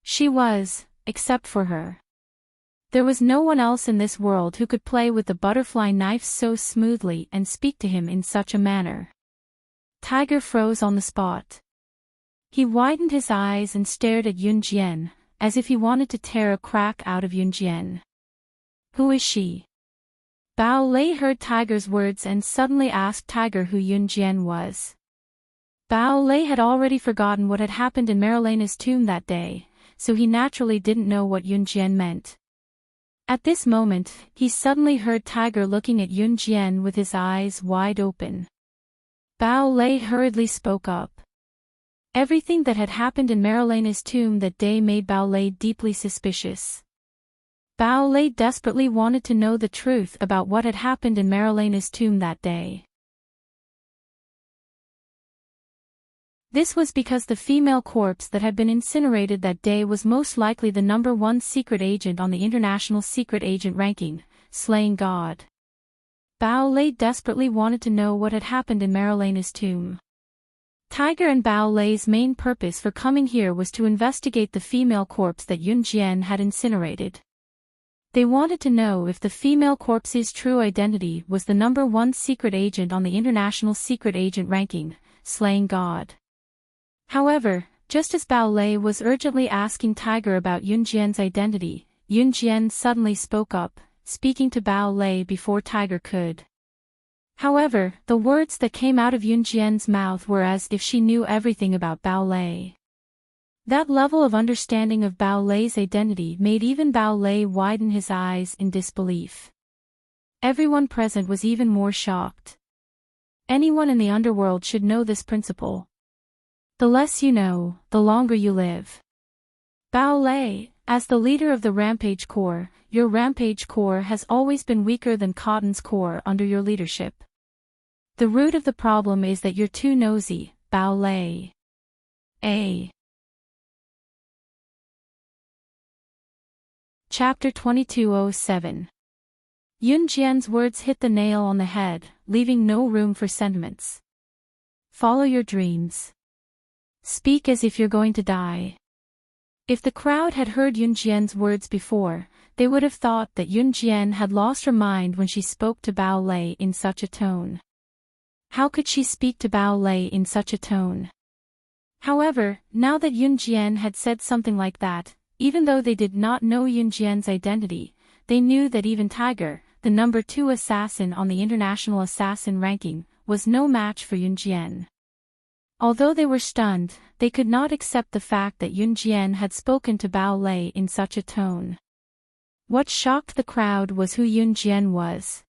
She was, except for her. There was no one else in this world who could play with the butterfly knife so smoothly and speak to him in such a manner. Tiger froze on the spot. He widened his eyes and stared at Yun Jian, as if he wanted to tear a crack out of Yun Jian. Who is she? Bao Lei heard Tiger's words and suddenly asked Tiger who Yun Jian was. Bao Lei had already forgotten what had happened in Marilena's tomb that day, so he naturally didn't know what Yun Jian meant. At this moment, he suddenly heard Tiger looking at Yun Jian with his eyes wide open. Bao Lei hurriedly spoke up. Everything that had happened in Marilena's tomb that day made Bao Lei deeply suspicious. Bao Lei desperately wanted to know the truth about what had happened in Marilena's tomb that day. This was because the female corpse that had been incinerated that day was most likely the number 1 secret agent on the international secret agent ranking, slaying God. Bao Lei desperately wanted to know what had happened in Marilena's tomb. Tiger and Bao Lei's main purpose for coming here was to investigate the female corpse that Yun Jian had incinerated. They wanted to know if the female corpse's true identity was the number 1 secret agent on the international secret agent ranking, slaying God. However, just as Bao Lei was urgently asking Tiger about Yun Jian's identity, Yun Jian suddenly spoke up, speaking to Bao Lei before Tiger could. However, the words that came out of Yun Jian's mouth were as if she knew everything about Bao Lei. That level of understanding of Bao Lei's identity made even Bao Lei widen his eyes in disbelief. Everyone present was even more shocked. Anyone in the underworld should know this principle. The less you know, the longer you live. Bao Lei, as the leader of the Rampage Corps, your Rampage Corps has always been weaker than Cotton's Corps under your leadership. The root of the problem is that you're too nosy, Bao Lei. Chapter 2207. Yun Jian's words hit the nail on the head, leaving no room for sentiments. Follow your dreams. Speak as if you're going to die. If the crowd had heard Yun Jian's words before, they would have thought that Yun Jian had lost her mind when she spoke to Bao Lei in such a tone. How could she speak to Bao Lei in such a tone? However, now that Yun Jian had said something like that, even though they did not know Yun Jian's identity, they knew that even Tiger, the number 2 assassin on the international assassin ranking, was no match for Yun Jian. Although they were stunned, they could not accept the fact that Yun Jian had spoken to Bao Lei in such a tone. What shocked the crowd was who Yun Jian was.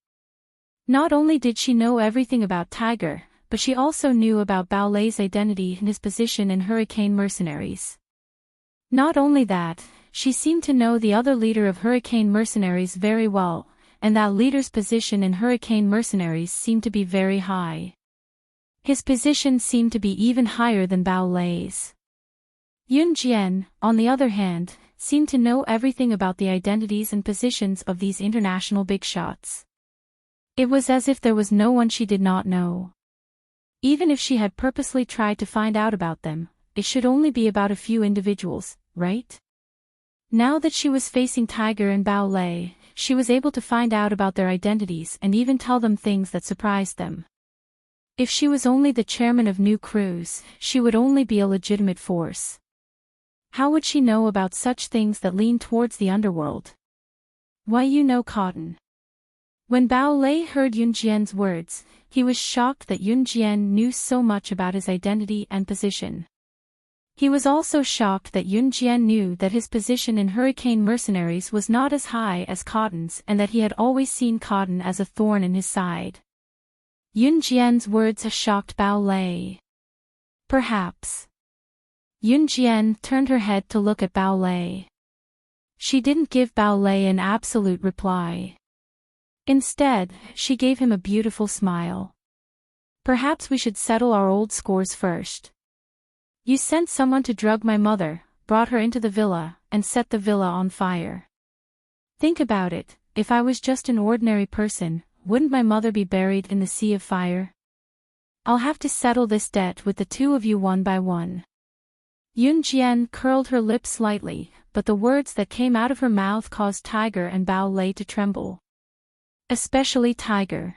Not only did she know everything about Tiger, but she also knew about Bao Lei's identity and his position in Hurricane Mercenaries. Not only that, she seemed to know the other leader of Hurricane Mercenaries very well, and that leader's position in Hurricane Mercenaries seemed to be very high. His position seemed to be even higher than Bao Lei's. Yun Jian, on the other hand, seemed to know everything about the identities and positions of these international big shots. It was as if there was no one she did not know. Even if she had purposely tried to find out about them, it should only be about a few individuals, right? Now that she was facing Tiger and Bao Lei, she was able to find out about their identities and even tell them things that surprised them. If she was only the chairman of new crews, she would only be a legitimate force. How would she know about such things that lean towards the underworld? Why you know cotton? When Bao Lei heard Yun Jian's words, he was shocked that Yun Jian knew so much about his identity and position. He was also shocked that Yun Jian knew that his position in Hurricane Mercenaries was not as high as Cotton's and that he had always seen Cotton as a thorn in his side. Yun Jian's words shocked Bao Lei. Perhaps. Yun Jian turned her head to look at Bao Lei. She didn't give Bao Lei an absolute reply. Instead, she gave him a beautiful smile. Perhaps we should settle our old scores first. You sent someone to drug my mother, brought her into the villa, and set the villa on fire. Think about it, if I was just an ordinary person, wouldn't my mother be buried in the sea of fire? I'll have to settle this debt with the two of you one by one. Yun Jian curled her lips slightly, but the words that came out of her mouth caused Tiger and Bao Lei to tremble. Especially Tiger.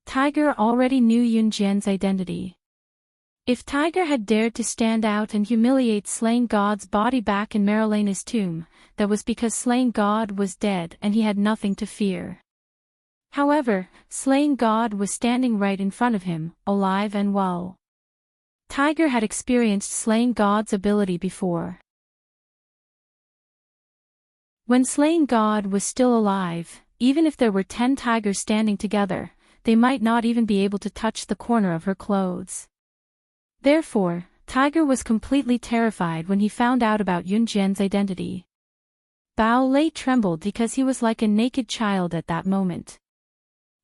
Tiger already knew Yun Jian's identity. If Tiger had dared to stand out and humiliate Slain God's body back in Marilena's tomb, that was because Slain God was dead and he had nothing to fear. However, Slain God was standing right in front of him, alive and well. Tiger had experienced Slain God's ability before. When Slain God was still alive, even if there were 10 tigers standing together, they might not even be able to touch the corner of her clothes. Therefore, Tiger was completely terrified when he found out about Yun Jian's identity. Bao Lei trembled because he was like a naked child at that moment.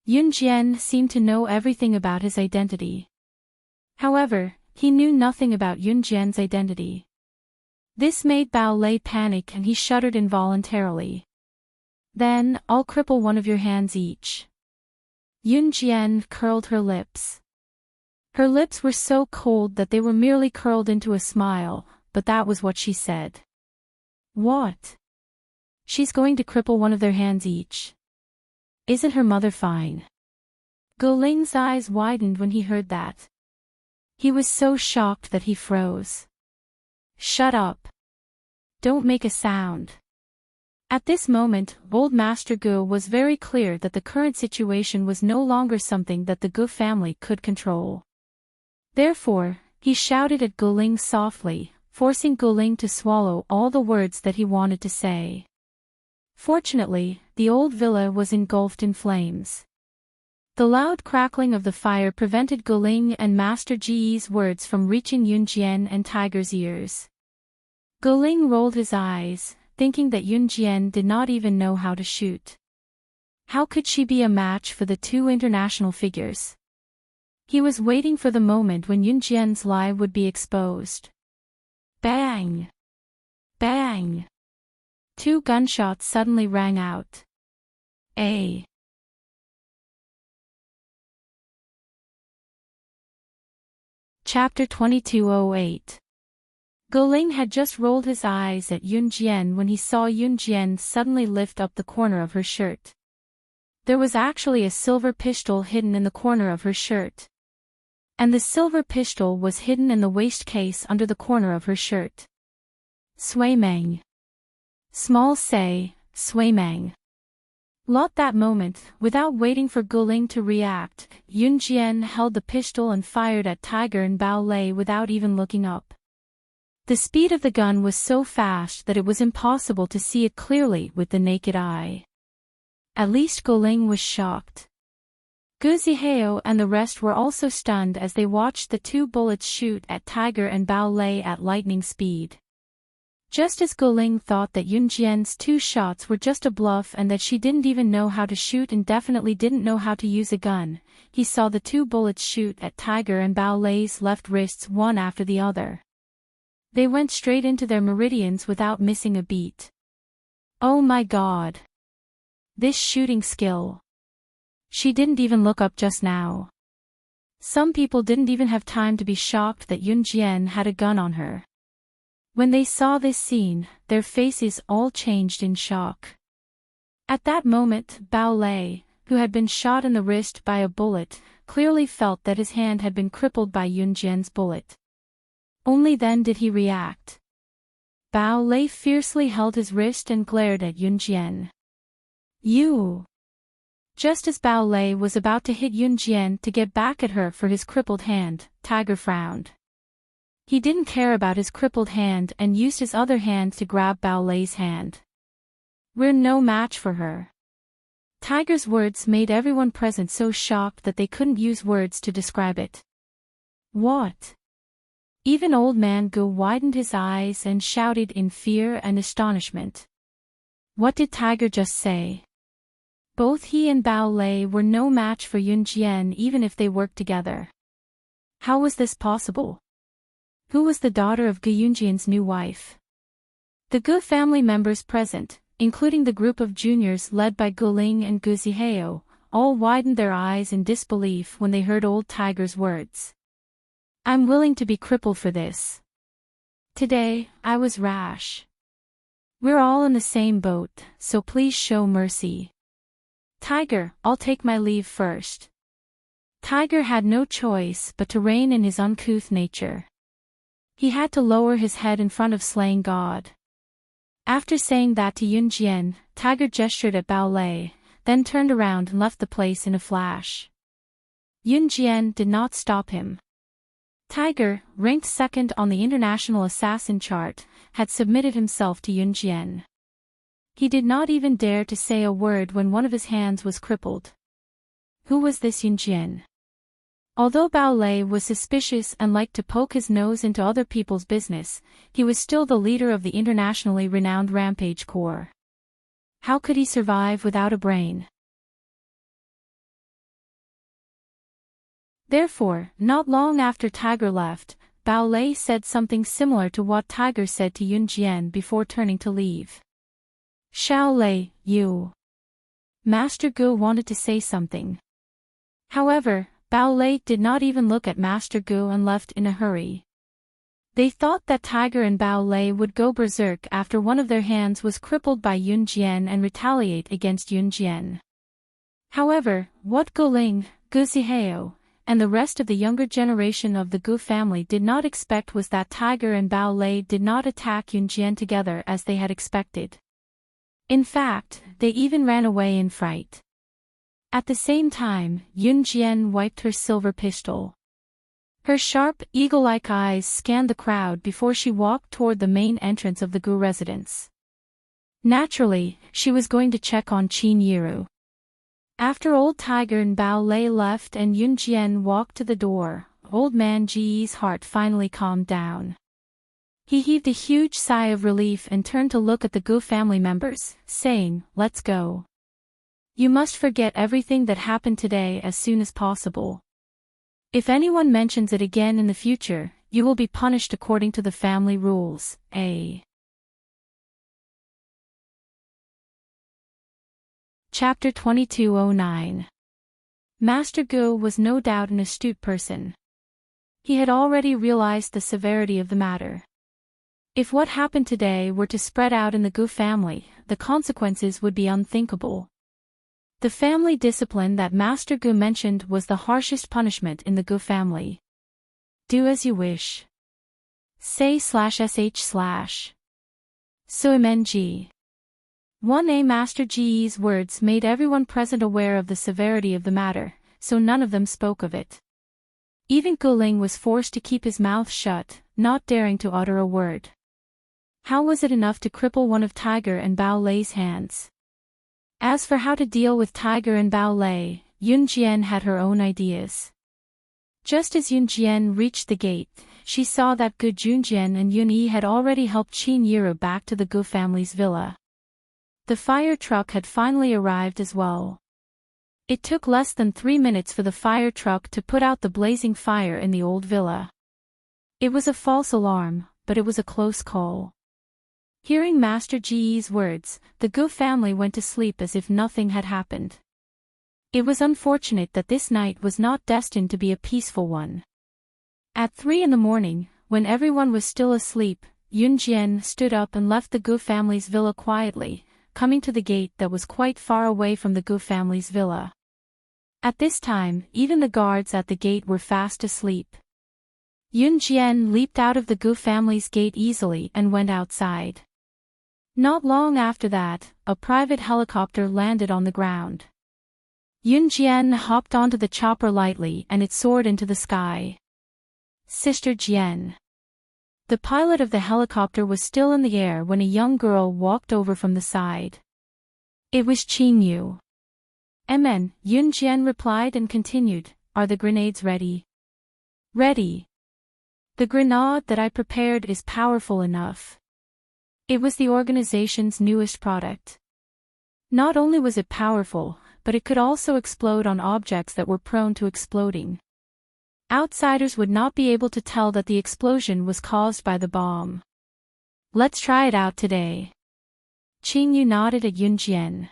Yun Jian seemed to know everything about his identity. However, he knew nothing about Yun Jian's identity. This made Bao Lei panic and he shuddered involuntarily. Then, I'll cripple one of your hands each. Yun Jian curled her lips. Her lips were so cold that they were merely curled into a smile, but that was what she said. What? She's going to cripple one of their hands each. Isn't her mother fine? Goling's eyes widened when he heard that. He was so shocked that he froze. Shut up. Don't make a sound. At this moment, Old Master Gu was very clear that the current situation was no longer something that the Gu family could control. Therefore, he shouted at Guling softly, forcing Guling to swallow all the words that he wanted to say. Fortunately, the old villa was engulfed in flames. The loud crackling of the fire prevented Guling and Master Ji's words from reaching Yun Jian and Tiger's ears. Guling rolled his eyes, thinking that Yun Jian did not even know how to shoot. How could she be a match for the two international figures? He was waiting for the moment when Yun Jian's lie would be exposed. Bang! Bang! 2 gunshots suddenly rang out. Chapter 2208. Guling had just rolled his eyes at Yun Jian when he saw Yun Jian suddenly lift up the corner of her shirt. There was actually a silver pistol hidden in the corner of her shirt. And the silver pistol was hidden in the waist case under the corner of her shirt. Sui Meng. Small say, Sui Meng. Lot that moment, without waiting for Guling to react, Yun Jian held the pistol and fired at Tiger and Bao Lei without even looking up. The speed of the gun was so fast that it was impossible to see it clearly with the naked eye. At least Guling was shocked. Gu Zihao and the rest were also stunned as they watched the 2 bullets shoot at Tiger and Bao Lei at lightning speed. Just as Guling thought that Yun Jian's 2 shots were just a bluff and that she didn't even know how to shoot and definitely didn't know how to use a gun, he saw the 2 bullets shoot at Tiger and Bao Lei's left wrists one after the other. They went straight into their meridians without missing a beat. Oh my god. This shooting skill. She didn't even look up just now. Some people didn't even have time to be shocked that Yun Jian had a gun on her. When they saw this scene, their faces all changed in shock. At that moment, Bao Lei, who had been shot in the wrist by a bullet, clearly felt that his hand had been crippled by Yun Jian's bullet. Only then did he react. Bao Lei fiercely held his wrist and glared at Yun Jian. You! Just as Bao Lei was about to hit Yun Jian to get back at her for his crippled hand, Tiger frowned. He didn't care about his crippled hand and used his other hand to grab Bao Lei's hand. We're no match for her. Tiger's words made everyone present so shocked that they couldn't use words to describe it. What? Even old man Gu widened his eyes and shouted in fear and astonishment. What did Tiger just say? Both he and Bao Lei were no match for Yun Jian even if they worked together. How was this possible? Who was the daughter of Gu Yunjian's new wife? The Gu family members present, including the group of juniors led by Gu Ling and Gu Zihao, all widened their eyes in disbelief when they heard old Tiger's words. I'm willing to be crippled for this. Today, I was rash. We're all in the same boat, so please show mercy. Tiger, I'll take my leave first. Tiger had no choice but to rein in his uncouth nature. He had to lower his head in front of slaying God. After saying that to Yun Jian, Tiger gestured at Bao Lei, then turned around and left the place in a flash. Yun Jian did not stop him. Tiger, ranked second on the international assassin chart, had submitted himself to Yun Jian. He did not even dare to say a word when one of his hands was crippled. Who was this Yun Jian? Although Bao Lei was suspicious and liked to poke his nose into other people's business, he was still the leader of the internationally renowned Rampage Corps. How could he survive without a brain? Therefore, not long after Tiger left, Bao Lei said something similar to what Tiger said to Yun Jian before turning to leave. Xiao Lei, you. Master Gu wanted to say something. However, Bao Lei did not even look at Master Gu and left in a hurry. They thought that Tiger and Bao Lei would go berserk after one of their hands was crippled by Yun Jian and retaliate against Yun Jian. However, what Gu Ling, Gu Zihao, and the rest of the younger generation of the Gu family did not expect was that Tiger and Bao Lei did not attack Yun Jian together as they had expected. In fact, they even ran away in fright. At the same time, Yun Jian wiped her silver pistol. Her sharp, eagle-like eyes scanned the crowd before she walked toward the main entrance of the Gu residence. Naturally, she was going to check on Qin Yiru. After old Tiger and Bao Lei left and Yun Jian walked to the door, old man Ji's heart finally calmed down. He heaved a huge sigh of relief and turned to look at the Gu family members, saying, "Let's go. You must forget everything that happened today as soon as possible. If anyone mentions it again in the future, you will be punished according to the family rules, A." Chapter 2209. Master Gu was no doubt an astute person. He had already realized the severity of the matter. If what happened today were to spread out in the Gu family, the consequences would be unthinkable. The family discipline that Master Gu mentioned was the harshest punishment in the Gu family. Do as you wish. Say/sh/ Suimeng. 1a Master Ji's words made everyone present aware of the severity of the matter, so none of them spoke of it. Even Gu Ling was forced to keep his mouth shut, not daring to utter a word. How was it enough to cripple one of Tiger and Bao Lei's hands? As for how to deal with Tiger and Bao Lei, Yun Jian had her own ideas. Just as Yun Jian reached the gate, she saw that Gu Junjian and Yun Yi had already helped Qin Yiru back to the Gu family's villa. The fire truck had finally arrived as well. It took less than 3 minutes for the fire truck to put out the blazing fire in the old villa. It was a false alarm, but it was a close call. Hearing Master Ge's words, the Gu family went to sleep as if nothing had happened. It was unfortunate that this night was not destined to be a peaceful one. At 3 in the morning, when everyone was still asleep, Yun Jian stood up and left the Gu family's villa quietly, coming to the gate that was quite far away from the Gu family's villa. At this time, even the guards at the gate were fast asleep. Yun Jian leaped out of the Gu family's gate easily and went outside. Not long after that, a private helicopter landed on the ground. Yun Jian hopped onto the chopper lightly and it soared into the sky. Sister Jian. The pilot of the helicopter was still in the air when a young girl walked over from the side. It was Qingyu. Amen, Yun Jian replied and continued, "Are the grenades ready?" "Ready. The grenade that I prepared is powerful enough." It was the organization's newest product. Not only was it powerful, but it could also explode on objects that were prone to exploding. Outsiders would not be able to tell that the explosion was caused by the bomb. "Let's try it out today." Qingyu nodded at Yun Jian.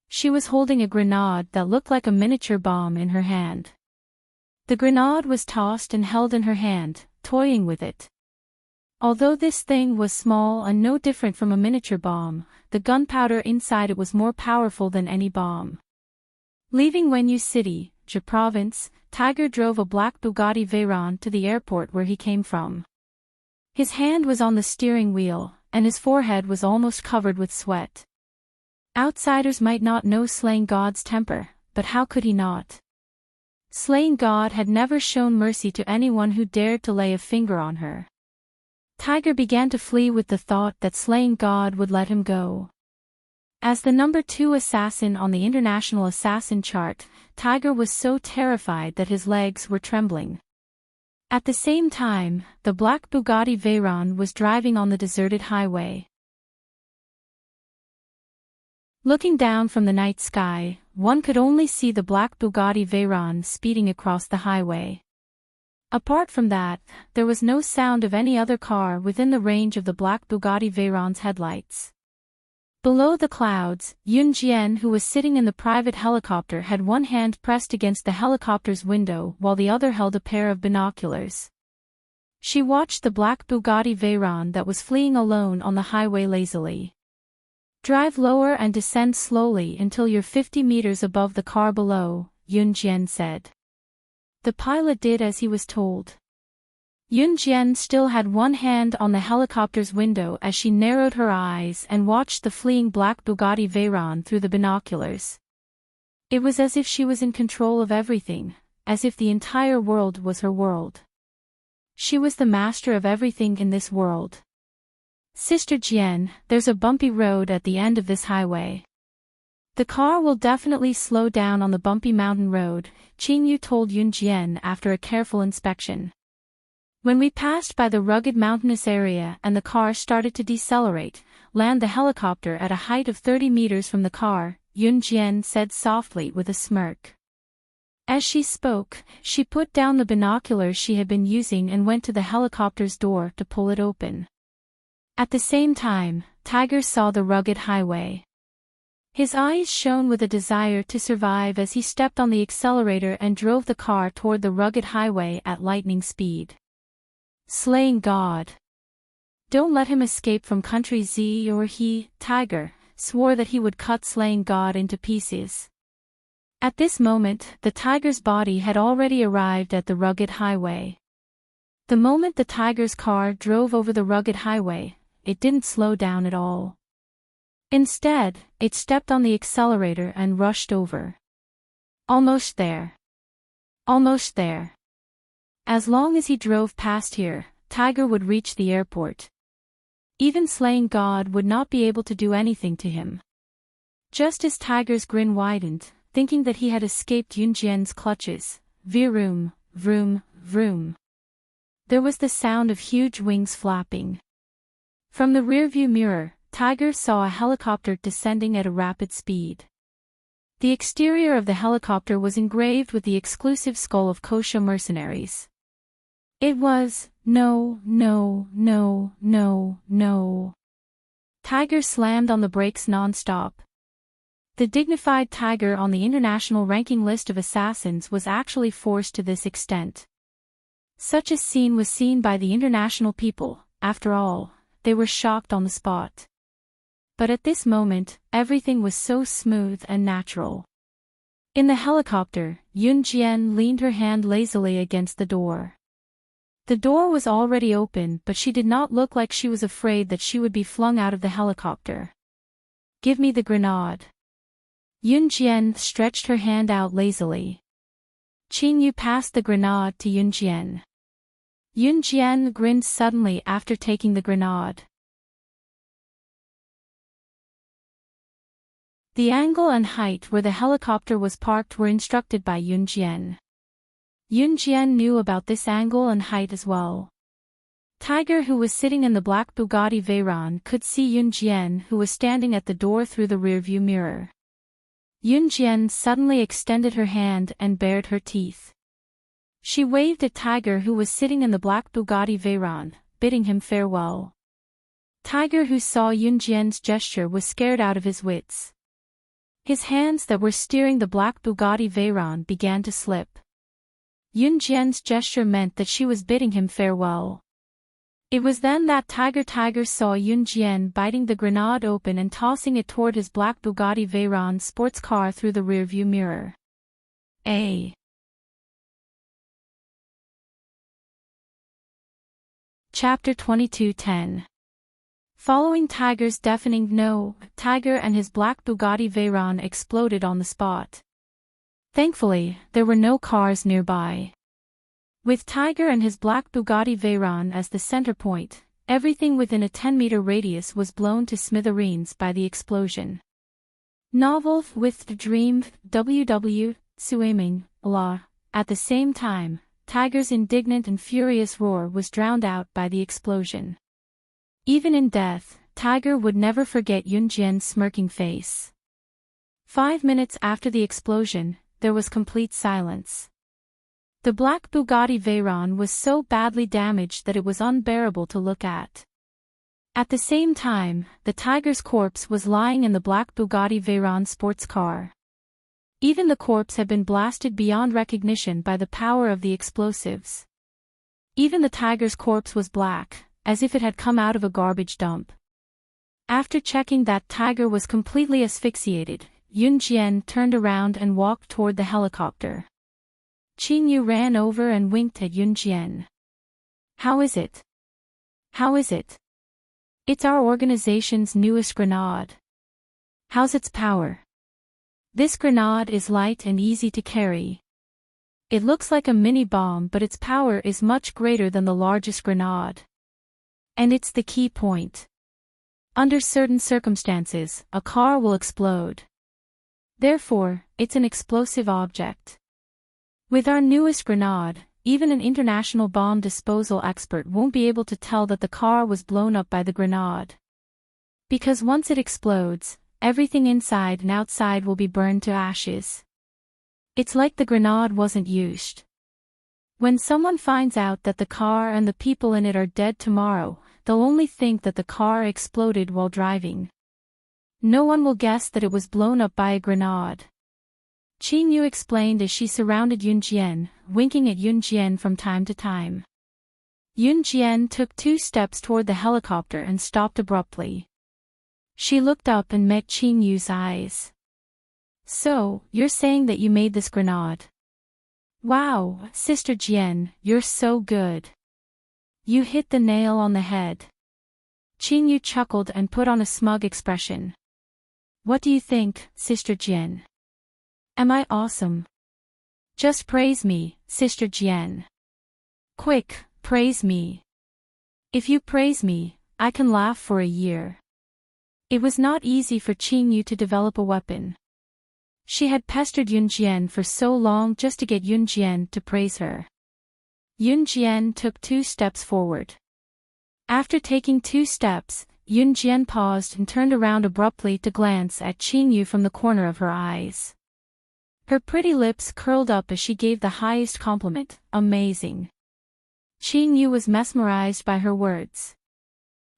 She was holding a grenade that looked like a miniature bomb in her hand. The grenade was tossed and held in her hand, toying with it. Although this thing was small and no different from a miniature bomb, the gunpowder inside it was more powerful than any bomb. Leaving Wenyu City, Zhe Province, Tiger drove a black Bugatti Veyron to the airport where he came from. His hand was on the steering wheel, and his forehead was almost covered with sweat. Outsiders might not know Slaying God's temper, but how could he not? Slaying God had never shown mercy to anyone who dared to lay a finger on her. Tiger began to flee with the thought that Slaying God would let him go. As the number 2 assassin on the international assassin chart, Tiger was so terrified that his legs were trembling. At the same time, the black Bugatti Veyron was driving on the deserted highway. Looking down from the night sky, one could only see the black Bugatti Veyron speeding across the highway. Apart from that, there was no sound of any other car within the range of the black Bugatti Veyron's headlights. Below the clouds, Yun Jian, who was sitting in the private helicopter, had one hand pressed against the helicopter's window while the other held a pair of binoculars. She watched the black Bugatti Veyron that was fleeing alone on the highway lazily. "Drive lower and descend slowly until you're 50 meters above the car below," Yun Jian said. The pilot did as he was told. Yun Jian still had one hand on the helicopter's window as she narrowed her eyes and watched the fleeing black Bugatti Veyron through the binoculars. It was as if she was in control of everything, as if the entire world was her world. She was the master of everything in this world. "Sister Jian, there's a bumpy road at the end of this highway. The car will definitely slow down on the bumpy mountain road," Qingyu told Yun Jian after a careful inspection. "When we passed by the rugged mountainous area and the car started to decelerate, land the helicopter at a height of 30 meters from the car," Yun Jian said softly with a smirk. As she spoke, she put down the binoculars she had been using and went to the helicopter's door to pull it open. At the same time, Tiger saw the rugged highway. His eyes shone with a desire to survive as he stepped on the accelerator and drove the car toward the rugged highway at lightning speed. Slaying God. Don't let him escape from Country Z, or he, Tiger, swore that he would cut Slaying God into pieces. At this moment, the tiger's body had already arrived at the rugged highway. The moment the tiger's car drove over the rugged highway, it didn't slow down at all. Instead, it stepped on the accelerator and rushed over. Almost there. Almost there. As long as he drove past here, Tiger would reach the airport. Even Slaying God would not be able to do anything to him. Just as Tiger's grin widened, thinking that he had escaped Yun Jian's clutches, vroom, vroom, vroom. There was the sound of huge wings flapping. From the rearview mirror, Tiger saw a helicopter descending at a rapid speed. The exterior of the helicopter was engraved with the exclusive skull of Kosha mercenaries. It was, no, no, no, no, no. Tiger slammed on the brakes non-stop. The dignified Tiger on the international ranking list of assassins was actually forced to this extent. Such a scene was seen by the international people. After all, they were shocked on the spot. But at this moment, everything was so smooth and natural. In the helicopter, Yun Jian leaned her hand lazily against the door. The door was already open, but she did not look like she was afraid that she would be flung out of the helicopter. Give me the grenade. Yun Jian stretched her hand out lazily. Qin Yu passed the grenade to Yun Jian. Yun Jian grinned suddenly after taking the grenade. The angle and height where the helicopter was parked were instructed by Yun Jian. Yun Jian knew about this angle and height as well. Tiger, who was sitting in the black Bugatti Veyron, could see Yun Jian, who was standing at the door through the rearview mirror. Yun Jian suddenly extended her hand and bared her teeth. She waved at Tiger, who was sitting in the black Bugatti Veyron, bidding him farewell. Tiger, who saw Yun Jian's gesture, was scared out of his wits. His hands that were steering the black Bugatti Veyron began to slip. Yun Jian's gesture meant that she was bidding him farewell. It was then that Tiger saw Yun Jian biting the grenade open and tossing it toward his black Bugatti Veyron sports car through the rearview mirror. Chapter 22:10. Following Tiger's deafening no, Tiger and his black Bugatti Veyron exploded on the spot. Thankfully, there were no cars nearby. With Tiger and his black Bugatti Veyron as the center point, everything within a 10-meter radius was blown to smithereens by the explosion. Novel with the Dream, WW, Suaming, La. At the same time, Tiger's indignant and furious roar was drowned out by the explosion. Even in death, Tiger would never forget Yun Jian's smirking face. 5 minutes after the explosion, there was complete silence. The black Bugatti Veyron was so badly damaged that it was unbearable to look at. At the same time, the Tiger's corpse was lying in the black Bugatti Veyron sports car. Even the corpse had been blasted beyond recognition by the power of the explosives. Even the Tiger's corpse was black, as if it had come out of a garbage dump. After checking that Tiger was completely asphyxiated, Yun Jian turned around and walked toward the helicopter. Qin Yu ran over and winked at Yun Jian. How is it? How is it? It's our organization's newest grenade. How's its power? This grenade is light and easy to carry. It looks like a mini bomb, but its power is much greater than the largest grenade. And it's the key point. Under certain circumstances, a car will explode. Therefore, it's an explosive object. With our newest grenade, even an international bomb disposal expert won't be able to tell that the car was blown up by the grenade. Because once it explodes, everything inside and outside will be burned to ashes. It's like the grenade wasn't used. When someone finds out that the car and the people in it are dead tomorrow, they'll only think that the car exploded while driving. No one will guess that it was blown up by a grenade. Qin Yu explained as she surrounded Yun Jian, winking at Yun Jian from time to time. Yun Jian took 2 steps toward the helicopter and stopped abruptly. She looked up and met Qin Yu's eyes. So, you're saying that you made this grenade? Wow, Sister Jian, you're so good. You hit the nail on the head. Qin Yu chuckled and put on a smug expression. What do you think, Sister Jian? Am I awesome? Just praise me, Sister Jian. Quick, praise me. If you praise me, I can laugh for a year. It was not easy for Qin Yu to develop a weapon. She had pestered Yun Jian for so long just to get Yun Jian to praise her. Yun Jian took 2 steps forward. After taking 2 steps, Yun Jian paused and turned around abruptly to glance at Qin Yu from the corner of her eyes. Her pretty lips curled up as she gave the highest compliment, amazing. Qin Yu was mesmerized by her words.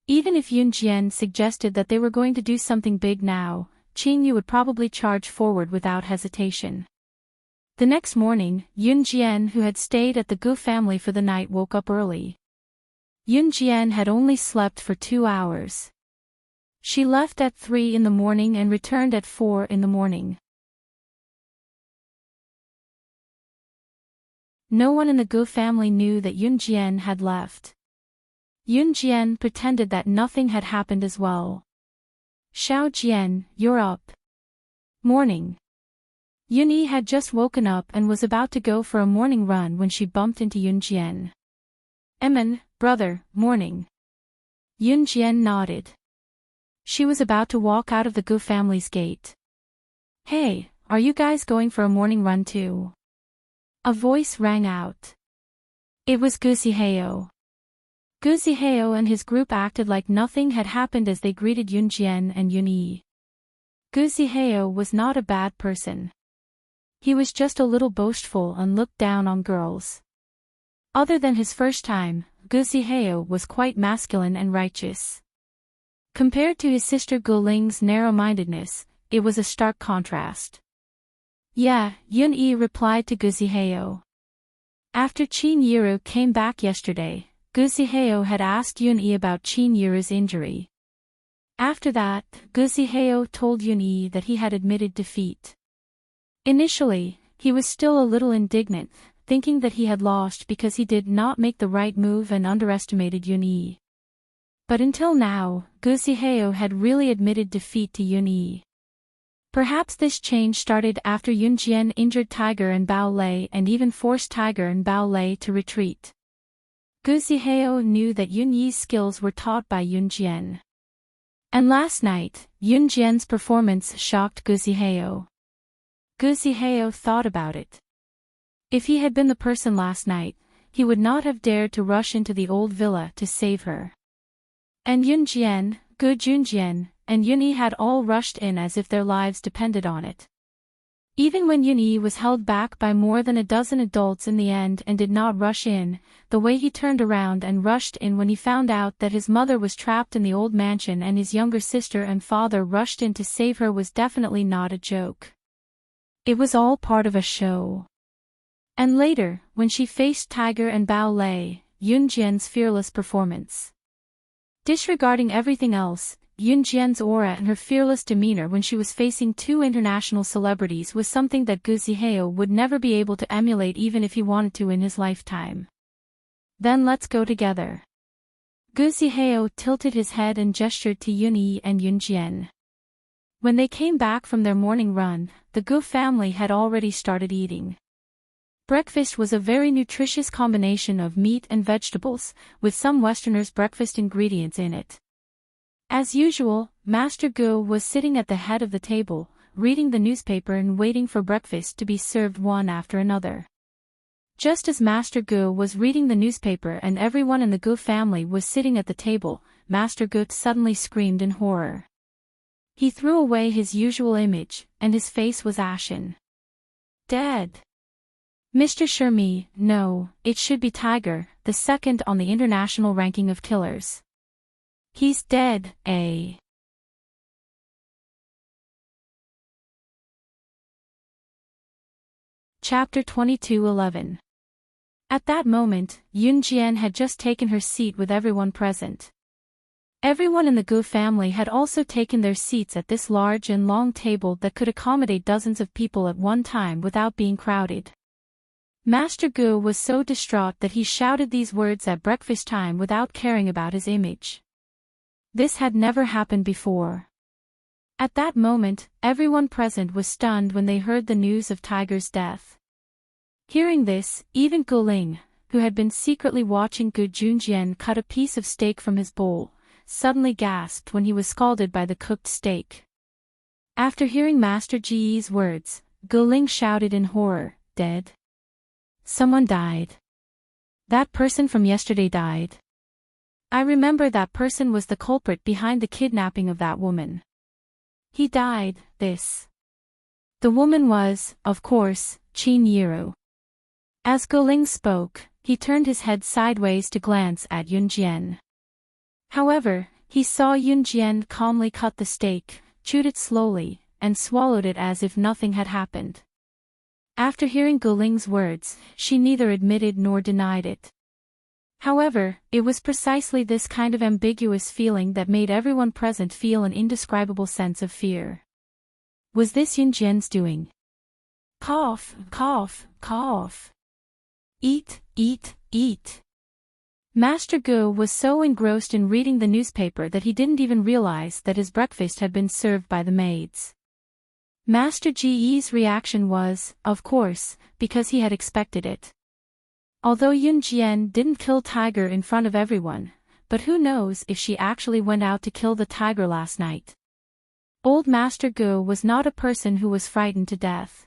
Even if Yun Jian suggested that they were going to do something big now, Qin Yu would probably charge forward without hesitation. The next morning, Yun Jian, who had stayed at the Gu family for the night, woke up early. Yun Jian had only slept for 2 hours. She left at 3 in the morning and returned at 4 in the morning. No one in the Gu family knew that Yun Jian had left. Yun Jian pretended that nothing had happened as well. Xiao Jian, you're up. Morning. Yun Yi had just woken up and was about to go for a morning run when she bumped into Yun Jian. Emin, brother, morning. Yun Jian nodded. She was about to walk out of the Gu family's gate. Hey, are you guys going for a morning run too? A voice rang out. It was Gu Zihao. Gu Zihao and his group acted like nothing had happened as they greeted Yun Jian and Yun Yi. Gu Zihao was not a bad person. He was just a little boastful and looked down on girls. Other than his first time, Gu Zihao was quite masculine and righteous. Compared to his sister Gu Ling's narrow-mindedness, it was a stark contrast. Yeah, Yun Yi replied to Gu Zihao. After Qin Yiru came back yesterday, Gu Zihao had asked Yun Yi about Qin Yiru's injury. After that, Gu Zihao told Yun Yi that he had admitted defeat. Initially, he was still a little indignant, thinking that he had lost because he did not make the right move and underestimated Yun Yi. But until now, Gu Zihao had really admitted defeat to Yun Yi. Perhaps this change started after Yun Jian injured Tiger and Bao Lei and even forced Tiger and Bao Lei to retreat. Gu Zihao knew that Yun Yi's skills were taught by Yun Jian. And last night, Yun Jian's performance shocked Gu Zihao. Gu Zihao thought about it. If he had been the person last night, he would not have dared to rush into the old villa to save her. And Yun Jian, Gu Junjian, and Yun Yi had all rushed in as if their lives depended on it. Even when Yun Yi was held back by more than a dozen adults in the end and did not rush in, the way he turned around and rushed in when he found out that his mother was trapped in the old mansion and his younger sister and father rushed in to save her was definitely not a joke. It was all part of a show. And later, when she faced Tiger and Bao Lei, Yun Jian's fearless performance. Disregarding everything else, Yun Jian's aura and her fearless demeanor when she was facing 2 international celebrities was something that Gu Zihao would never be able to emulate even if he wanted to in his lifetime. Then let's go together. Gu Zihao tilted his head and gestured to Yun Yi and Yun Jian. When they came back from their morning run, the Gu family had already started eating. Breakfast was a very nutritious combination of meat and vegetables, with some Westerners' breakfast ingredients in it. As usual, Master Gu was sitting at the head of the table, reading the newspaper and waiting for breakfast to be served one after another. Just as Master Gu was reading the newspaper and everyone in the Gu family was sitting at the table, Master Gu suddenly screamed in horror. He threw away his usual image, and his face was ashen. Dead. Mr. Shermi, no, it should be Tiger, the second on the international ranking of killers. He's dead, eh? Chapter 22:11. At that moment, Yun Jian had just taken her seat with everyone present. Everyone in the Gu family had also taken their seats at this large and long table that could accommodate dozens of people at one time without being crowded. Master Gu was so distraught that he shouted these words at breakfast time without caring about his image. This had never happened before. At that moment, everyone present was stunned when they heard the news of Tiger's death. Hearing this, even Gu Ling, who had been secretly watching Gu Junjian cut a piece of steak from his bowl, suddenly gasped when he was scalded by the cooked steak. After hearing Master Ji's words, Gu Ling shouted in horror, "Dead? Someone died. That person from yesterday died. I remember that person was the culprit behind the kidnapping of that woman. He died, this." The woman was, of course, Qin Yiru. As Gu Ling spoke, he turned his head sideways to glance at Yunjian. However, he saw Yunjian calmly cut the steak, chewed it slowly, and swallowed it as if nothing had happened. After hearing Guling's words, she neither admitted nor denied it. However, it was precisely this kind of ambiguous feeling that made everyone present feel an indescribable sense of fear. Was this Yunjian's doing? Cough, cough, cough. Eat, eat, eat. Master Gu was so engrossed in reading the newspaper that he didn't even realize that his breakfast had been served by the maids. Master Ji's reaction was, of course, because he had expected it. Although Yunjian didn't kill Tiger in front of everyone, but who knows if she actually went out to kill the tiger last night. Old Master Gu was not a person who was frightened to death.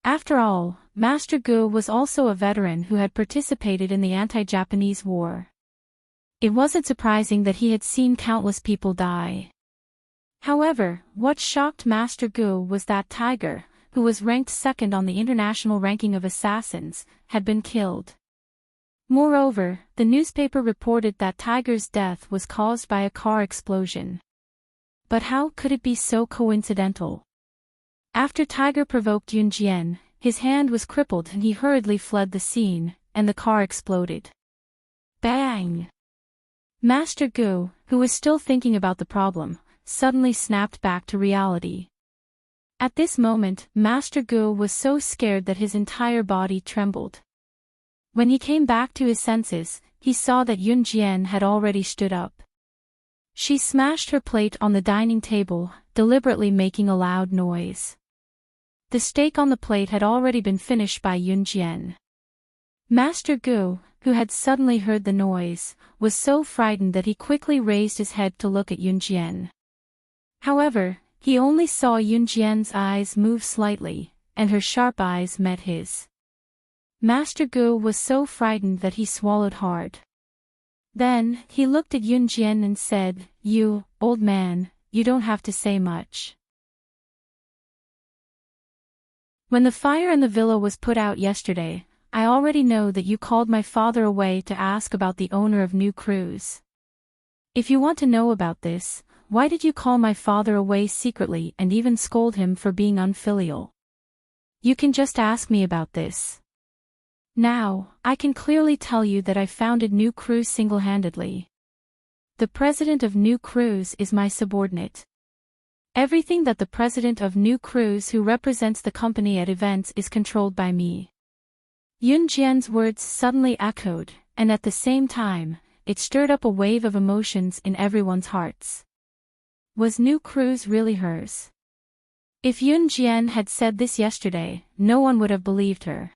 After all, Master Gu was also a veteran who had participated in the anti-Japanese war. It wasn't surprising that he had seen countless people die. However, what shocked Master Gu was that Tiger, who was ranked second on the international ranking of assassins, had been killed. Moreover, the newspaper reported that Tiger's death was caused by a car explosion. But how could it be so coincidental? After Tiger provoked Yunjian, his hand was crippled and he hurriedly fled the scene, and the car exploded. Bang! Master Gu, who was still thinking about the problem, suddenly snapped back to reality. At this moment, Master Gu was so scared that his entire body trembled. When he came back to his senses, he saw that Yunjian had already stood up. She smashed her plate on the dining table, deliberately making a loud noise. The steak on the plate had already been finished by Yunjian. Master Gu, who had suddenly heard the noise, was so frightened that he quickly raised his head to look at Yunjian. However, he only saw Yunjian's eyes move slightly, and her sharp eyes met his. Master Gu was so frightened that he swallowed hard. Then, he looked at Yunjian and said, "You, old man, you don't have to say much." When the fire in the villa was put out yesterday, I already know that you called my father away to ask about the owner of New Cruise. If you want to know about this, why did you call my father away secretly and even scold him for being unfilial? You can just ask me about this. Now, I can clearly tell you that I founded New Cruise single-handedly. The president of New Cruise is my subordinate. Everything that the president of New Cruise who represents the company at events is controlled by me. Yunjian's words suddenly echoed, and at the same time, it stirred up a wave of emotions in everyone's hearts. Was New Cruise really hers? If Yunjian had said this yesterday, no one would have believed her.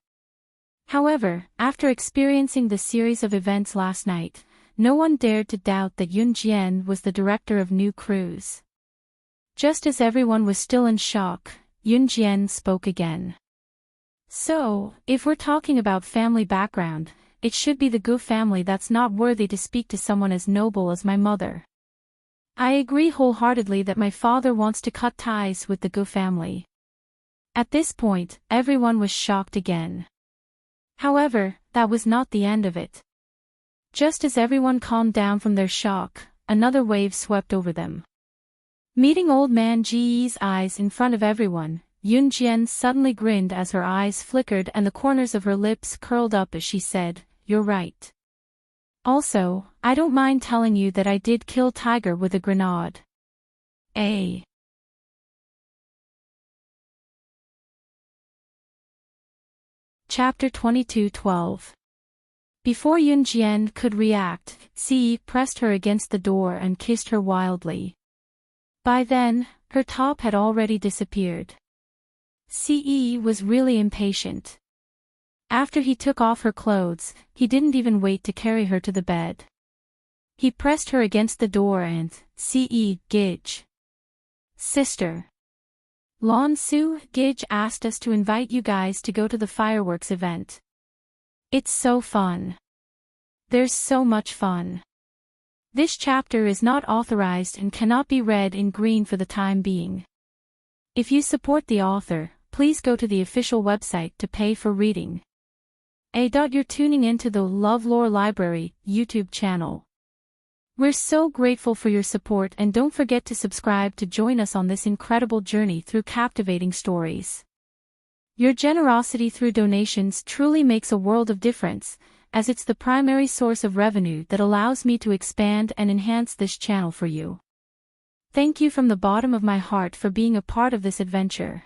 However, after experiencing the series of events last night, no one dared to doubt that Yunjian was the director of New Cruise. Just as everyone was still in shock, Yunjian spoke again. So, if we're talking about family background, it should be the Gu family that's not worthy to speak to someone as noble as my mother. I agree wholeheartedly that my father wants to cut ties with the Gu family. At this point, everyone was shocked again. However, that was not the end of it. Just as everyone calmed down from their shock, another wave swept over them. Meeting Old Man Ji's eyes in front of everyone, Yunjian suddenly grinned as her eyes flickered and the corners of her lips curled up as she said, "You're right. Also, I don't mind telling you that I did kill Tiger with a grenade." Chapter 22:12. Before Yunjian could react, Si pressed her against the door and kissed her wildly. By then, her top had already disappeared. Ce was really impatient. After he took off her clothes, he didn't even wait to carry her to the bed. He pressed her against the door and, Gij. Sister. Lon Su, Gij asked us to invite you guys to go to the fireworks event. It's so fun. There's so much fun. This chapter is not authorized and cannot be read in green for the time being. If you support the author, please go to the official website to pay for reading. You're tuning into the LoveLore Library YouTube channel. We're so grateful for your support, and don't forget to subscribe to join us on this incredible journey through captivating stories. Your generosity through donations truly makes a world of difference, as it's the primary source of revenue that allows me to expand and enhance this channel for you. Thank you from the bottom of my heart for being a part of this adventure.